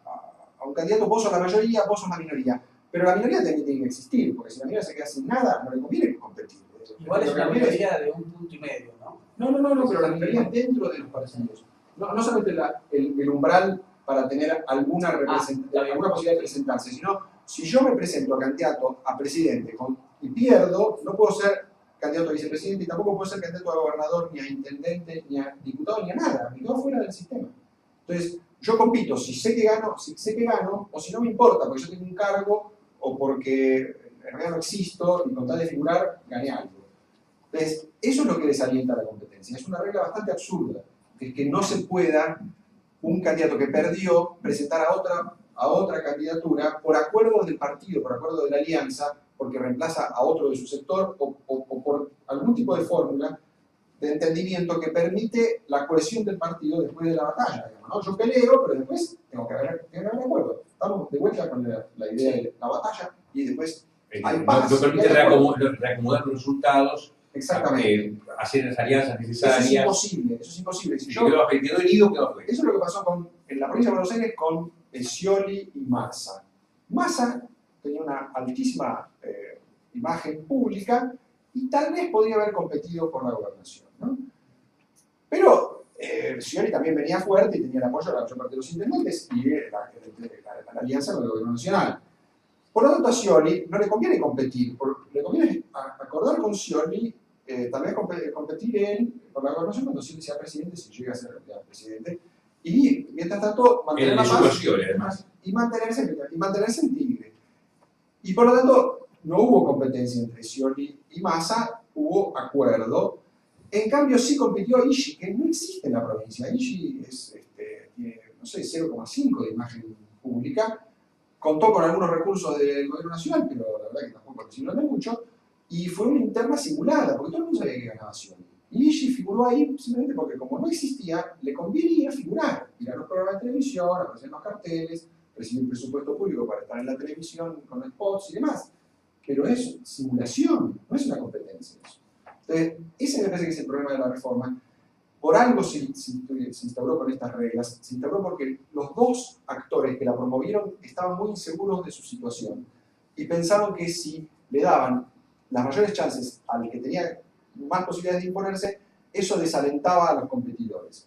un candidato, vos sos la mayoría, vos sos la minoría. Pero la minoría también tiene que existir, porque si la minoría se queda sin nada, no le conviene competir. Igual es una minoría de 1,5 puntos, ¿no? No, pero la minoría dentro de los partidos. No solamente el umbral para tener alguna posibilidad de presentarse, sino si yo me presento a candidato a presidente y pierdo, no puedo ser candidato a vicepresidente y tampoco puedo ser candidato a gobernador, ni a intendente, ni a diputado, ni a nada. Me quedo fuera del sistema. Entonces, yo compito si sé que gano, o si no me importa, porque yo tengo un cargo o porque en realidad no existo y con tal de figurar gané algo. Entonces, eso es lo que desalienta la competencia. Es una regla bastante absurda, que es que no se pueda un candidato que perdió presentar a otra candidatura por acuerdo del partido, por acuerdo de la alianza, porque reemplaza a otro de su sector o por algún tipo de fórmula de entendimiento que permite la cohesión del partido después de la batalla. Digamos, ¿no? Yo peleo, pero después tengo que haber acuerdo. Estamos de vuelta con la idea de la batalla y después hay paz. No permite reacomodar los resultados. Exactamente. Hacer las alianzas necesarias. Eso es imposible. Si quedó herido, quedó afuera. Eso es lo que pasó en la provincia de Buenos Aires con Scioli y Massa. Massa tenía una altísima imagen pública y tal vez podría haber competido por la gobernación, ¿no? Pero Scioli también venía fuerte y tenía el apoyo de la mayor parte de los intendentes y la alianza con el gobierno nacional. Por lo tanto, a Scioli no le conviene competir, le conviene acordar con Scioli, también competir él por la gobernación cuando Scioli sea presidente, si llega a ser presidente, y mientras tanto mantener la paz y mantenerse en Tigre. Y por lo tanto, no hubo competencia entre Scioli y Massa, hubo acuerdo. En cambio, sí compitió Ishi, que no existe en la provincia. Ishi es no sé, 0,5 de imagen pública. Contó con algunos recursos del gobierno nacional, pero la verdad que tampoco recibió de mucho. Y fue una interna simulada, porque todo el mundo sabía que ganaba Scioli. Y Ligi figuró ahí simplemente porque, como no existía, le convenía figurar, ir a los programas de televisión, aparecer en los carteles, recibir presupuesto público para estar en la televisión con spots y demás. Pero es simulación, no es una competencia eso. Entonces, ese me parece que es el problema de la reforma. Por algo se instauró con estas reglas, se instauró porque los dos actores que la promovieron estaban muy inseguros de su situación y pensaron que si le daban las mayores chances al que tenía más posibilidades de imponerse, eso desalentaba a los competidores.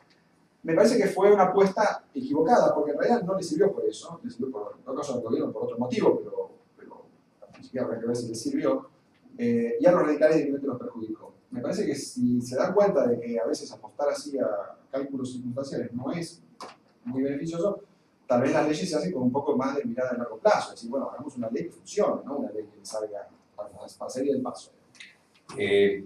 Me parece que fue una apuesta equivocada, porque en realidad no le sirvió por eso, le sirvió por otro caso al gobierno por otro motivo, pero ni siquiera habrá que ver si le sirvió, y a los radicales directamente los perjudicó. Me parece que si se dan cuenta de que a veces apostar así a cálculos circunstanciales no es muy beneficioso, tal vez las leyes se hacen con un poco más de mirada a largo plazo, es decir, bueno, hagamos una ley que funcione, no una ley que salga para salir del paso.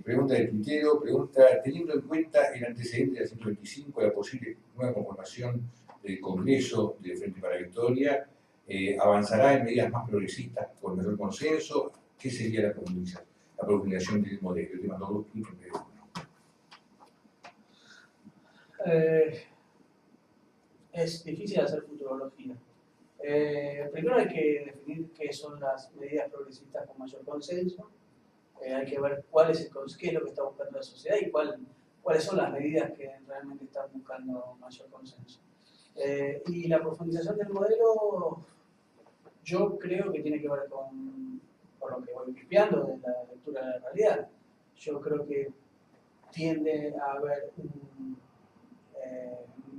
Pregunta del tuitero, pregunta, teniendo en cuenta el antecedente de la 125, la posible nueva conformación del Congreso de Frente para la Victoria, ¿avanzará en medidas más progresistas con mayor consenso? ¿Qué sería la profundización del modelo? El tema todo es difícil hacer futurología. Primero hay que definir qué son las medidas progresistas con mayor consenso. Hay que ver qué es lo que está buscando la sociedad y cuáles son las medidas que realmente están buscando mayor consenso. Y la profundización del modelo, yo creo que tiene que ver con lo que voy pispeando de la lectura de la realidad. Yo creo que tiende a haber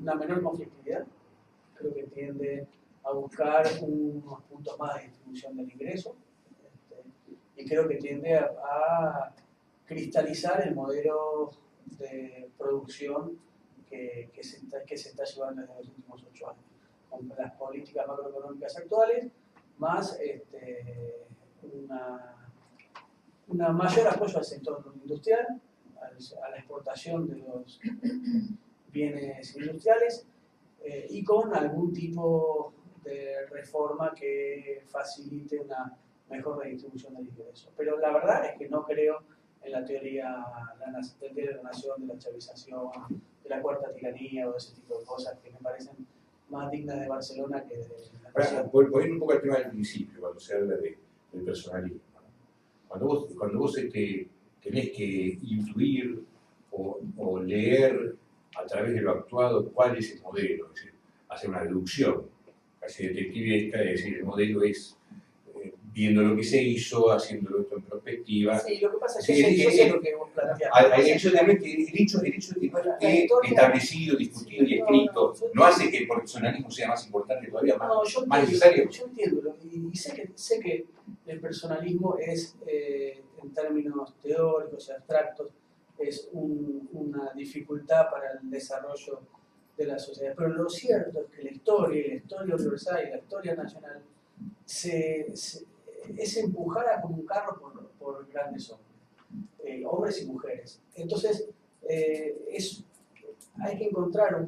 una menor conflictividad, creo que tiende a buscar unos puntos más de distribución del ingreso, y creo que tiende a cristalizar el modelo de producción que se está llevando desde los últimos 8 años, con las políticas macroeconómicas actuales, más una mayor apoyo al sector industrial, a la exportación de los bienes industriales, y con algún tipo de reforma que facilite una mejor redistribución del ingreso. Pero la verdad es que no creo en la teoría de la nación, de la chavización, de la cuarta tiranía o de ese tipo de cosas que me parecen más dignas de Barcelona que de la nación. Voy un poco al tema del principio, cuando se habla del personalismo. Cuando vos tenés que intuir o leer a través de lo actuado cuál es el modelo, es decir, hacer una deducción casi detectivesca, es decir, el modelo es viendo lo que se hizo, haciéndolo esto en perspectiva. Sí, lo que pasa es que yo sé lo que vos planteás. El hecho de que no esté establecido, discutido y escrito, no hace que el personalismo sea más importante todavía, más necesario. Yo entiendo, y sé que el personalismo es, en términos teóricos y abstractos, es una dificultad para el desarrollo de la sociedad. Pero lo cierto es que la historia universal y la historia nacional es empujada como un carro por grandes hombres, hombres y mujeres. Entonces, hay que encontrar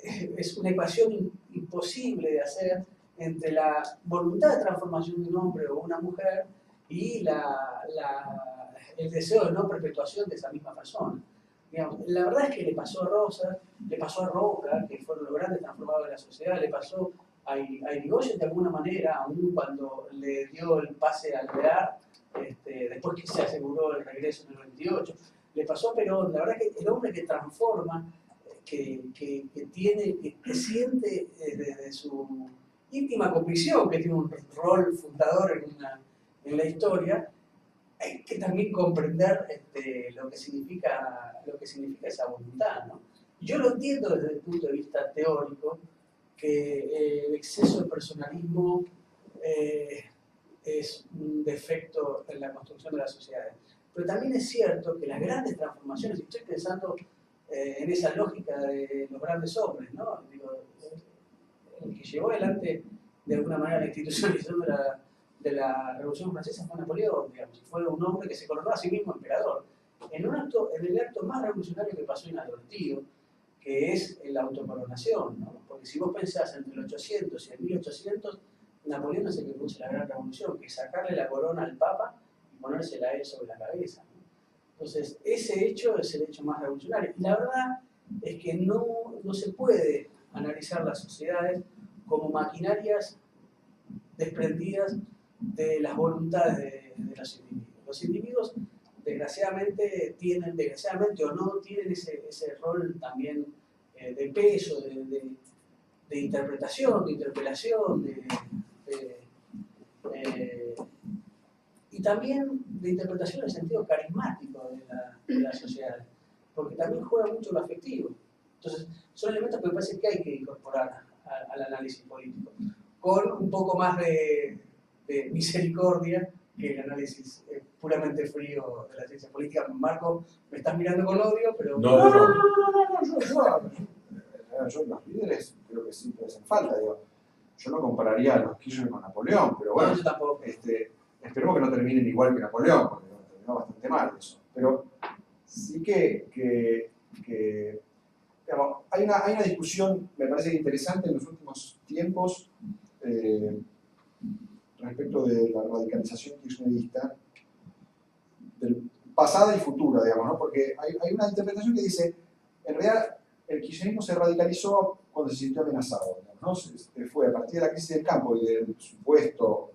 es una ecuación imposible de hacer entre la voluntad de transformación de un hombre o una mujer y el deseo de no perpetuación de esa misma persona. Digamos, la verdad es que le pasó a Rosas, le pasó a Roca, que fueron los grandes transformadores de la sociedad, le pasó a Irigoyen de alguna manera, aún cuando le dio el pase al Real, después que se aseguró el regreso en el 28, le pasó a Perón. La verdad es que el hombre que transforma, que siente desde su íntima convicción que tiene un rol fundador en la historia, hay que también comprender lo que significa esa voluntad, ¿no? Yo lo entiendo desde el punto de vista teórico, que el exceso de personalismo es un defecto en la construcción de las sociedades. Pero también es cierto que las grandes transformaciones, y estoy pensando en esa lógica de los grandes hombres, ¿no? Digo, el que llevó adelante de alguna manera la institucionalización de la Revolución Francesa fue Napoleón, digamos, y fue un hombre que se coronó a sí mismo emperador. En el acto más revolucionario que pasó inadvertido, que es la autocoronación, ¿no? Porque si vos pensás entre el 800 y el 1800, Napoleón es el que produce la gran revolución, que es sacarle la corona al Papa y ponérsela a él sobre la cabeza, ¿no? Entonces, ese hecho es el hecho más revolucionario. Y la verdad es que no se puede analizar las sociedades como maquinarias desprendidas de las voluntades de los individuos. Los individuos, desgraciadamente o no, tienen ese rol también de peso, de interpretación, de interpelación, y también de interpretación en el sentido carismático de la sociedad, porque también juega mucho lo afectivo. Entonces, son elementos que me parece que hay que incorporar al análisis político, con un poco más de misericordia que el análisis puramente frío de la ciencia política. Marco, me estás mirando con odio, pero... No. Yo los líderes creo que siempre hacen falta, digo. Yo no compararía a los Kirchner con Napoleón, pero bueno, no, yo tampoco. Esperemos que no terminen igual que Napoleón, porque terminó bastante mal eso. Pero sí que digamos, hay una discusión, me parece interesante en los últimos tiempos, respecto de la radicalización kirchnerista, pasada y futura, digamos, ¿no? Porque hay una interpretación que dice, en realidad, el kirchnerismo se radicalizó cuando se sintió amenazado, digamos, ¿no? Fue a partir de la crisis del campo y del supuesto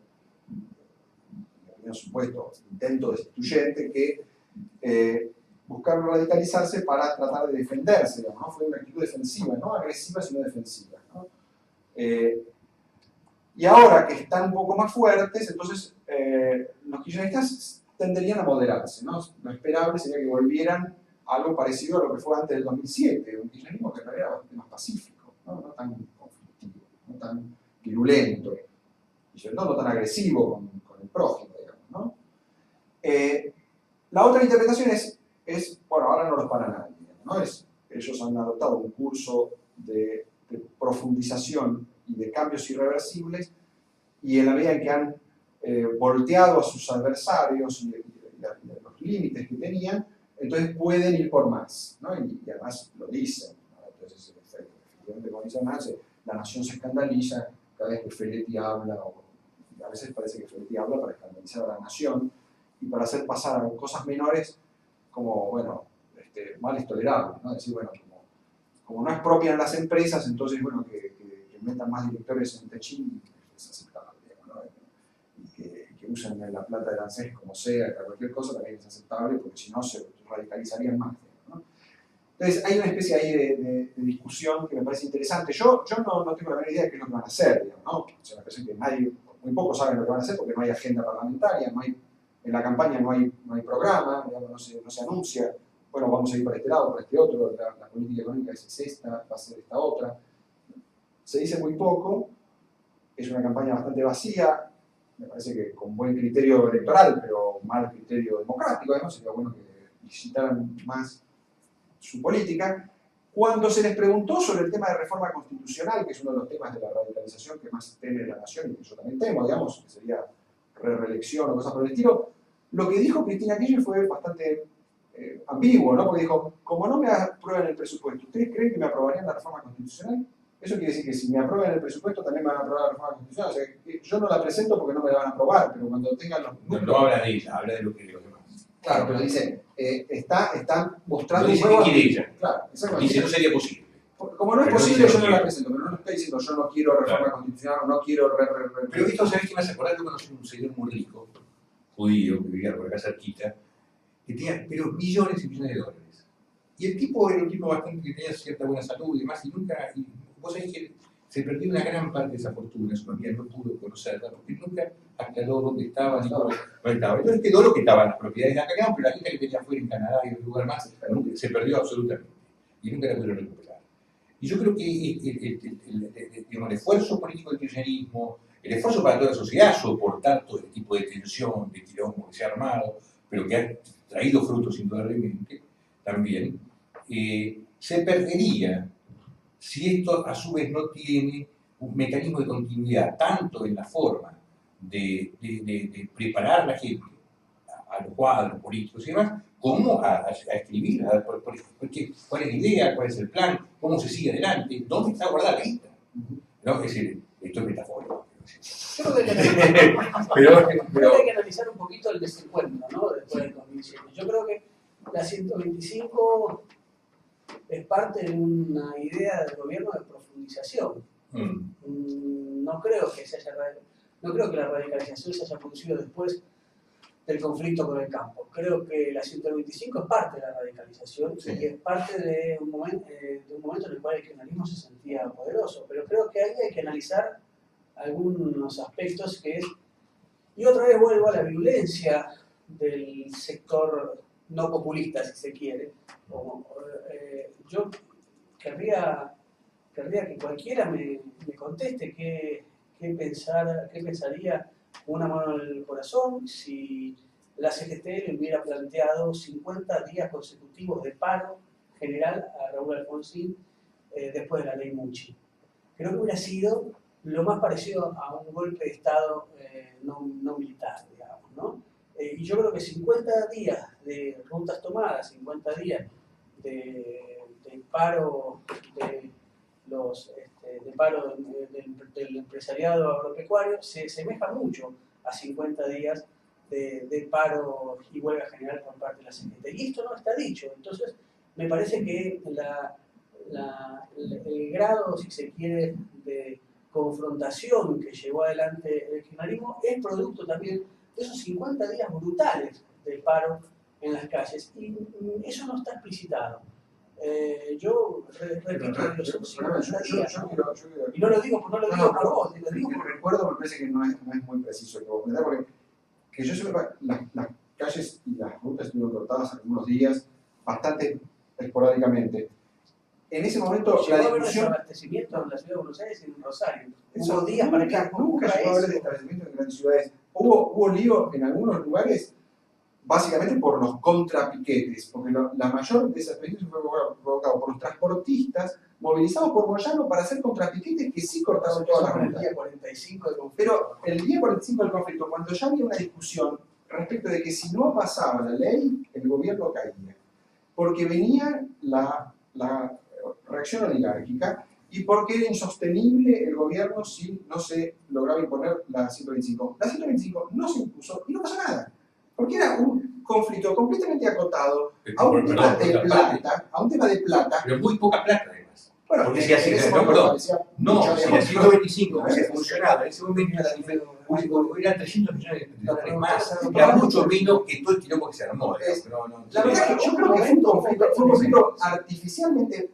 intento destituyente que buscaron radicalizarse para tratar de defenderse, digamos, ¿no? Fue una actitud defensiva, no agresiva, sino defensiva, ¿no? Y ahora que están un poco más fuertes, entonces los kirchneristas tenderían a moderarse, ¿no? Lo esperable sería que volvieran a algo parecido a lo que fue antes del 2007, un kirchnerismo que en realidad era bastante más pacífico, ¿no? No tan conflictivo, no tan virulento, y sobre todo no tan agresivo con el prójimo, digamos, ¿no? La otra interpretación es, bueno, ahora no los para nadie, ¿no? Ellos han adoptado un curso de profundización y de cambios irreversibles, y en la medida en que han volteado a sus adversarios y los límites que tenían, entonces pueden ir por más, ¿no? Y además lo dicen, ¿no? Entonces, efectivamente, como dicen, la nación se escandaliza cada vez que Feletti habla, o a veces parece que Feletti habla para escandalizar a la nación y para hacer pasar a cosas menores como, bueno, males tolerables, ¿no? Decir, bueno, como no expropian las empresas, entonces, bueno, que metan más directores en Techín es aceptable, ¿no? Y que usen la plata del ANSES como sea, que cualquier cosa también es aceptable, porque si no se radicalizarían más, ¿no? Entonces hay una especie ahí de discusión que me parece interesante. Yo no tengo la menor idea de qué es lo que van a hacer, digamos, ¿no? O sea, me parece que muy pocos saben lo que van a hacer porque no hay agenda parlamentaria, en la campaña no hay programa, digamos, no se anuncia, bueno, vamos a ir para este lado, para este otro, la política económica es esta, va a ser esta otra. Se dice muy poco, es una campaña bastante vacía, me parece que con buen criterio electoral, pero mal criterio democrático, además sería bueno que visitaran más su política. Cuando se les preguntó sobre el tema de reforma constitucional, que es uno de los temas de la radicalización que más teme la nación y que yo también temo, digamos, que sería reelección o cosas por el estilo, lo que dijo Cristina Kirchner fue bastante ambiguo, ¿no? Porque dijo, como no me aprueban el presupuesto, ¿ustedes creen que me aprobarían la reforma constitucional? Eso quiere decir que si me aprueban el presupuesto también me van a aprobar la reforma constitucional. O sea, que yo no la presento porque no me la van a aprobar, pero cuando tengan los números... No habla de ella, habla de lo que de los demás. Claro, pero dice, está mostrando... No dice que quiere ella. Claro, dice no sería posible. Como no es posible, yo no la presento, pero no está diciendo yo no quiero reforma constitucional o no quiero... Pero esto, ¿sabes qué me hace acordar? Yo conocí un señor muy rico, judío, que vivía por acá cerquita, que tenía pero millones y millones de dólares. Y el tipo era un tipo bastante que tenía cierta buena salud y demás, y vos sabés que se perdió una gran parte de esa fortuna, su familia no pudo conocerla, porque nunca aclaró dónde estaba, ni cómo estaba. Entonces quedó lo que estaban las propiedades de acá, pero la gente que tenía afuera en Canadá y en otro lugar más, se perdió absolutamente, y nunca la pudieron recuperar. Y yo creo que el esfuerzo político del kirchnerismo, el esfuerzo para toda la sociedad, soportar todo este tipo de tensión, de quilombo que se ha armado, pero que ha traído frutos indudablemente, también, se perdería si esto a su vez no tiene un mecanismo de continuidad, tanto en la forma de preparar a la gente a a los cuadros políticos y demás, cómo a escribir, cuál es la idea, cuál es el plan, cómo se sigue adelante, dónde está guardada la lista. ¿No? Es decir, esto es metafórico. Yo creo que hay que analizar un poquito el desencuentro, ¿no? Después del 2007. Yo creo que la 125 es parte de una idea del gobierno de profundización. No creo que la radicalización se haya producido después del conflicto con el campo. Creo que la 125 es parte de la radicalización y es parte de un momento en el cual el kirchnerismo se sentía poderoso. Pero creo que ahí hay que analizar algunos aspectos que es, y otra vez vuelvo a la violencia del sector no populista, si se quiere. Yo querría que cualquiera me conteste qué pensaría con una mano en el corazón si la CGT le hubiera planteado 50 días consecutivos de paro general a Raúl Alfonsín después de la ley Mucci. Creo que hubiera sido lo más parecido a un golpe de Estado no militar, digamos, ¿no? Y yo creo que 50 días de rutas tomadas, 50 días de paro del empresariado agropecuario se asemeja mucho a 50 días de paro y huelga general por parte de la CGT. Y esto no está dicho. Entonces, me parece que el grado, si se quiere, de confrontación que llevó adelante el kirchnerismo es producto también de esos 50 días brutales de paro en las calles. Y eso no está explicitado. Yo repito, son 50 días. Y no lo digo por vos, lo digo por... El recuerdo me parece que no es muy preciso el que vos comentás, porque que yo sepa, las calles y las rutas estuvieron cortadas algunos días, bastante esporádicamente. En ese momento, llegó a haber desabastecimiento en la ciudad de Buenos Aires y en Rosario. Hubo días para que nunca llegó a haber desabastecimiento en grandes ciudades. Hubo lío en algunos lugares, básicamente por los contrapiquetes, porque la mayor desabastecimiento fue provocado por los transportistas movilizados por Moyano para hacer contrapiquetes que sí cortaron todas las rutas. El día 45 del conflicto. Pero el día 45 del conflicto, cuando ya había una discusión respecto de que si no pasaba la ley, el gobierno caía. Porque venía la reacción oligárquica y porque era insostenible el gobierno si no se lograba imponer la 125. La 125 no se impuso y no pasó nada. Porque era un conflicto completamente acotado a un tema de plata. Pero muy poca plata, además. Bueno, porque si así, no, si la 125 hubiese funcionado, en ese momento eran 300 millones de dólares más, era mucho menos que todo el quilombo que se armó. La verdad es que yo creo que fue un conflicto artificialmente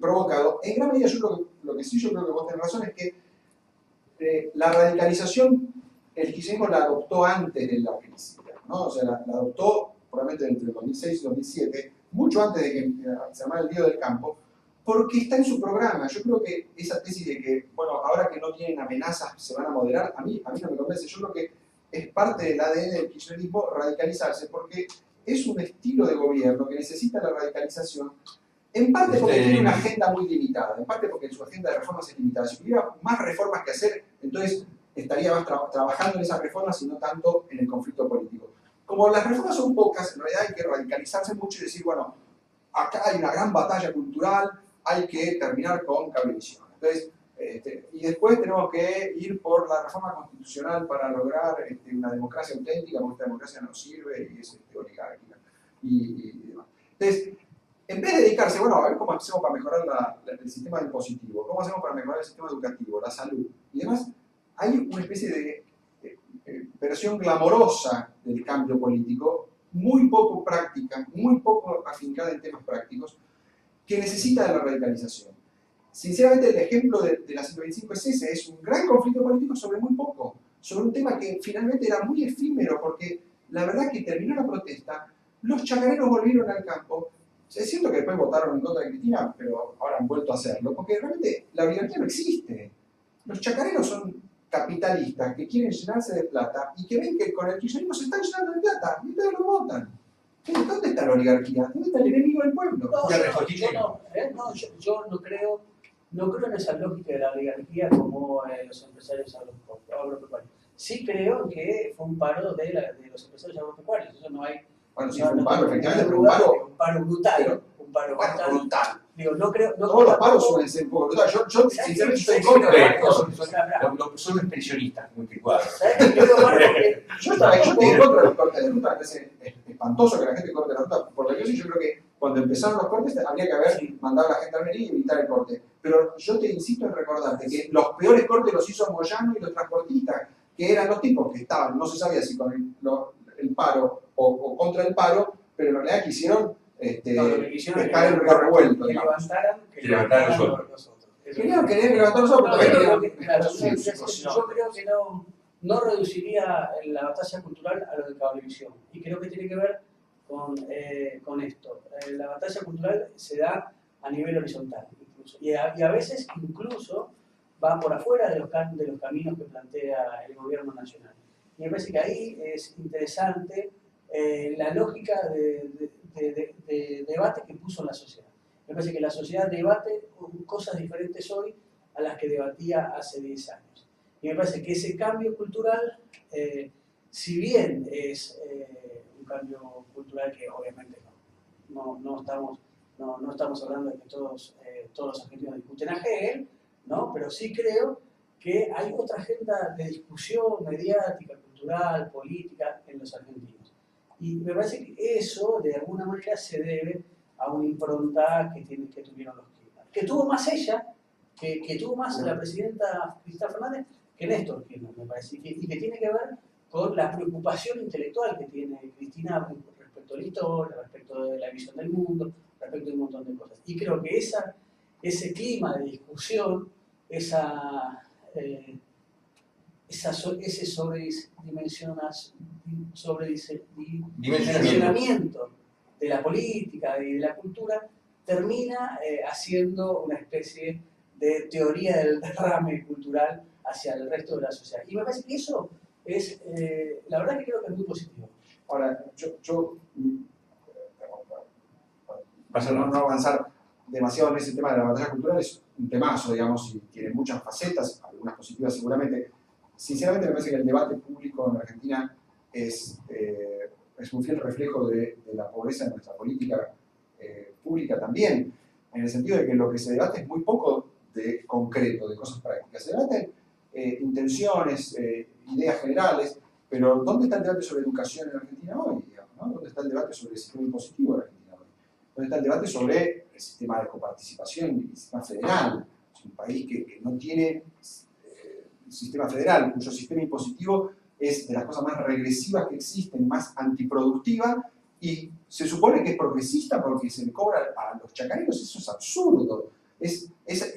provocado. En gran medida, lo que sí yo creo que vos tenés razón es que la radicalización, el kirchnerismo la adoptó antes de la crisis, ¿no? O sea, la adoptó probablemente entre 2006 y 2007, mucho antes de que se llamara el Día del Campo, porque está en su programa. Yo creo que esa tesis de que, bueno, ahora que no tienen amenazas se van a moderar, a mí no me convence. Yo creo que es parte del ADN del kirchnerismo radicalizarse, porque es un estilo de gobierno que necesita la radicalización, en parte porque tiene una agenda muy limitada, en parte porque su agenda de reformas es limitada. Si hubiera más reformas que hacer, entonces estaría más trabajando en esas reformas y no tanto en el conflicto político. Como las reformas son pocas, en realidad hay que radicalizarse mucho y decir, bueno, acá hay una gran batalla cultural, hay que terminar con cablevisión. Entonces, y después tenemos que ir por la reforma constitucional para lograr una democracia auténtica, porque esta democracia no sirve y es oligárquica. Y demás. Entonces, en vez de dedicarse, bueno, a ver cómo hacemos para mejorar el sistema impositivo, cómo hacemos para mejorar el sistema educativo, la salud y demás, hay una especie de versión glamorosa del cambio político, muy poco práctica, muy poco afincada en temas prácticos, que necesita de la radicalización. Sinceramente, el ejemplo de la 125 es ese, es un gran conflicto político sobre muy poco, sobre un tema que finalmente era muy efímero, porque la verdad que terminó la protesta, los chacareros volvieron al campo. Es cierto que después votaron en contra de Cristina, pero ahora han vuelto a hacerlo, porque realmente la oligarquía no existe. Los chacareros son capitalistas que quieren llenarse de plata y que ven que con el kirchnerismo se están llenando de plata y entonces lo votan. ¿Dónde está la oligarquía? ¿Dónde está el enemigo del pueblo? Yo no creo en esa lógica de la oligarquía como los empresarios agropecuarios. Sí creo que fue un paro de los empresarios agropecuarios, eso no hay... Bueno, sí no, fue un no paro, tengo efectivamente, ninguna pero duda, un paro brutal, pero, un paro bueno, brutal. brutal. Digo, no creo... No Todos creo los paros tampoco- suelen ser un poco brutales. Yo ¿Sabes sinceramente qué? estoy en Sí, contra de sí, las cosas. Son expresionistas, muy picuados. ¿Sabes qué creo, Marco? Que Yo estoy en contra de los cortes de ruta, me parece espantoso que la gente corte la ruta. Por lo que yo creo que cuando empezaron los cortes habría que haber Sí. mandado a la gente a venir y evitar el corte. Pero yo te insisto en recordarte que los peores cortes los hizo Moyano y los transportistas, que eran los tipos que estaban, no se sabía si con el paro o contra el paro, pero en realidad quisieron no, lo que quisieron es pescar el río revuelto. que digamos. levantaran los otros. Querían levantar los otros, No, también yo querían- creo que, claro, sí, yo creo que no reduciría la batalla cultural a lo de Cablevisión. Y creo que tiene que ver con esto. La batalla cultural se da a nivel horizontal, incluso. Y a veces incluso va por afuera de los caminos que plantea el gobierno nacional. Y me parece que ahí es interesante la lógica de debate que puso la sociedad. Me parece que la sociedad debate cosas diferentes hoy a las que debatía hace 10 años. Y me parece que ese cambio cultural, si bien es un cambio cultural que obviamente no estamos hablando de que todos los argentinos discuten a Hegel, ¿no? Pero sí creo que hay otra agenda de discusión mediática, cultural, política en los argentinos. Y me parece que eso, de alguna manera, se debe a una impronta que tuvieron los Kirchner. Que tuvo más ella, que tuvo más la presidenta Cristina Fernández que Néstor Kirchner, me parece. Y que tiene que ver con la preocupación intelectual que tiene Cristina respecto a la historia, respecto de la visión del mundo, respecto a un montón de cosas. Y creo que ese clima de discusión, ese sobredimensionamiento de la política y de la cultura termina haciendo una especie de teoría del derrame cultural hacia el resto de la sociedad. Y me parece que eso es, la verdad que creo que es muy positivo. Ahora, para no avanzar demasiado en ese tema de la batalla cultural, es un temazo, digamos, y tiene muchas facetas, algunas positivas seguramente. Sinceramente me parece que el debate público en Argentina es un fiel reflejo de la pobreza de nuestra política pública también, en el sentido de que lo que se debate es muy poco de concreto, de cosas prácticas. Se debaten intenciones, ideas generales, pero ¿dónde está el debate sobre educación en Argentina hoy? Digamos, ¿no? ¿Dónde está el debate sobre el sistema impositivo en Argentina hoy? ¿Dónde está el debate sobre el sistema de coparticipación y el sistema federal? Es un país que no tiene sistema federal, cuyo sistema impositivo es de las cosas más regresivas que existen, más antiproductiva, y se supone que es progresista porque se le cobra a los chacareros. Eso es absurdo. Es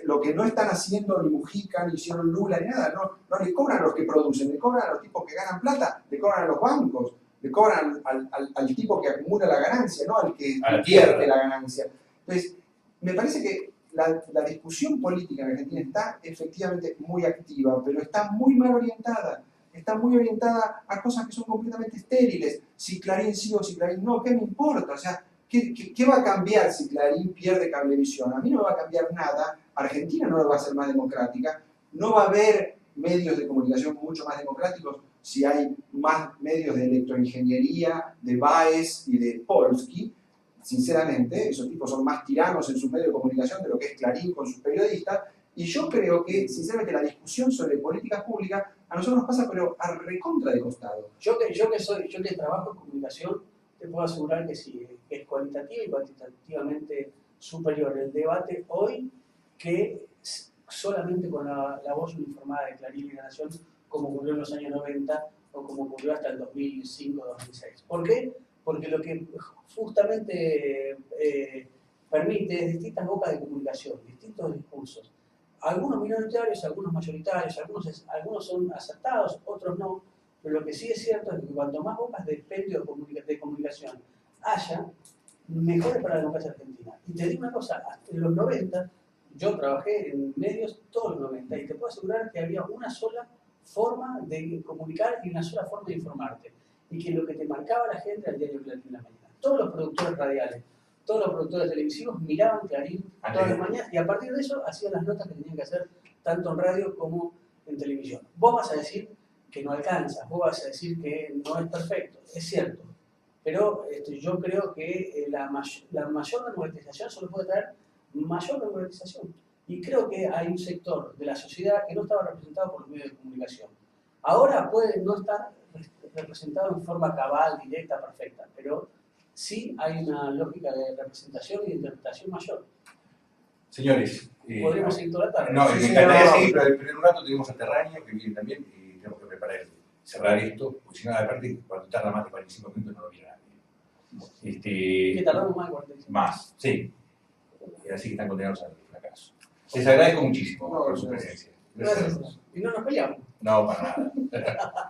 lo que no están haciendo ni Mujica, ni hicieron Lula, ni nada. No le cobran a los que producen, le cobran a los tipos que ganan plata, le cobran a los bancos, le cobran al tipo que acumula la ganancia, no al que pierde la ganancia. Entonces, me parece que la discusión política en Argentina está efectivamente muy activa, pero está muy mal orientada. Está muy orientada a cosas que son completamente estériles. Si Clarín sí o si Clarín no, ¿qué me importa? O sea, ¿qué va a cambiar si Clarín pierde Cablevisión? A mí no me va a cambiar nada. Argentina no va a ser más democrática. No va a haber medios de comunicación mucho más democráticos si hay más medios de electroingeniería, de Baez y de Polsky. Sinceramente, esos tipos son más tiranos en sus medios de comunicación de lo que es Clarín con sus periodistas. Y yo creo que, sinceramente, la discusión sobre políticas públicas a nosotros nos pasa, pero a recontra de costado. Yo que trabajo en comunicación, te puedo asegurar que sí, que es cualitativa y cuantitativamente superior el debate hoy que solamente con la voz uniformada de Clarín y La Nación, como ocurrió en los años 90 o como ocurrió hasta el 2005-2006. ¿Por qué? Porque lo que justamente permite es distintas bocas de comunicación, distintos discursos. Algunos minoritarios, algunos mayoritarios, algunos son acertados, otros no, pero lo que sí es cierto es que cuanto más bocas de expendio de comunicación haya, mejor es para la democracia argentina. Y te digo una cosa, en los 90, yo trabajé en medios todos los 90 y te puedo asegurar que había una sola forma de comunicar y una sola forma de informarte. Y que lo que te marcaba la gente era el diario Clarín en la mañana. Todos los productores radiales, todos los productores televisivos miraban Clarín todas las mañanas y a partir de eso hacían las notas que tenían que hacer tanto en radio como en televisión. Vos vas a decir que no alcanza. Vos vas a decir que no es perfecto, es cierto. Pero yo creo que la mayor democratización solo puede traer mayor democratización. Y creo que hay un sector de la sociedad que no estaba representado por los medios de comunicación. Ahora puede no estar representado en forma cabal, directa, perfecta, pero sí hay una lógica de representación y de interpretación mayor. Señores, Podríamos seguir toda la tarde. no, Sí, me sí, encantaría no, seguir, pero en un rato tenemos a Terráneo que viene también y tenemos que preparar cerrar esto, porque si no, aparte, cuando tarda más de 45 minutos no lo mira nadie. ¿Qué tardamos más de 45? Más, sí. Y así que están condenados al fracaso. Les agradezco muchísimo No, por su gracias. presencia. Gracias. Y no nos peleamos. No, para nada.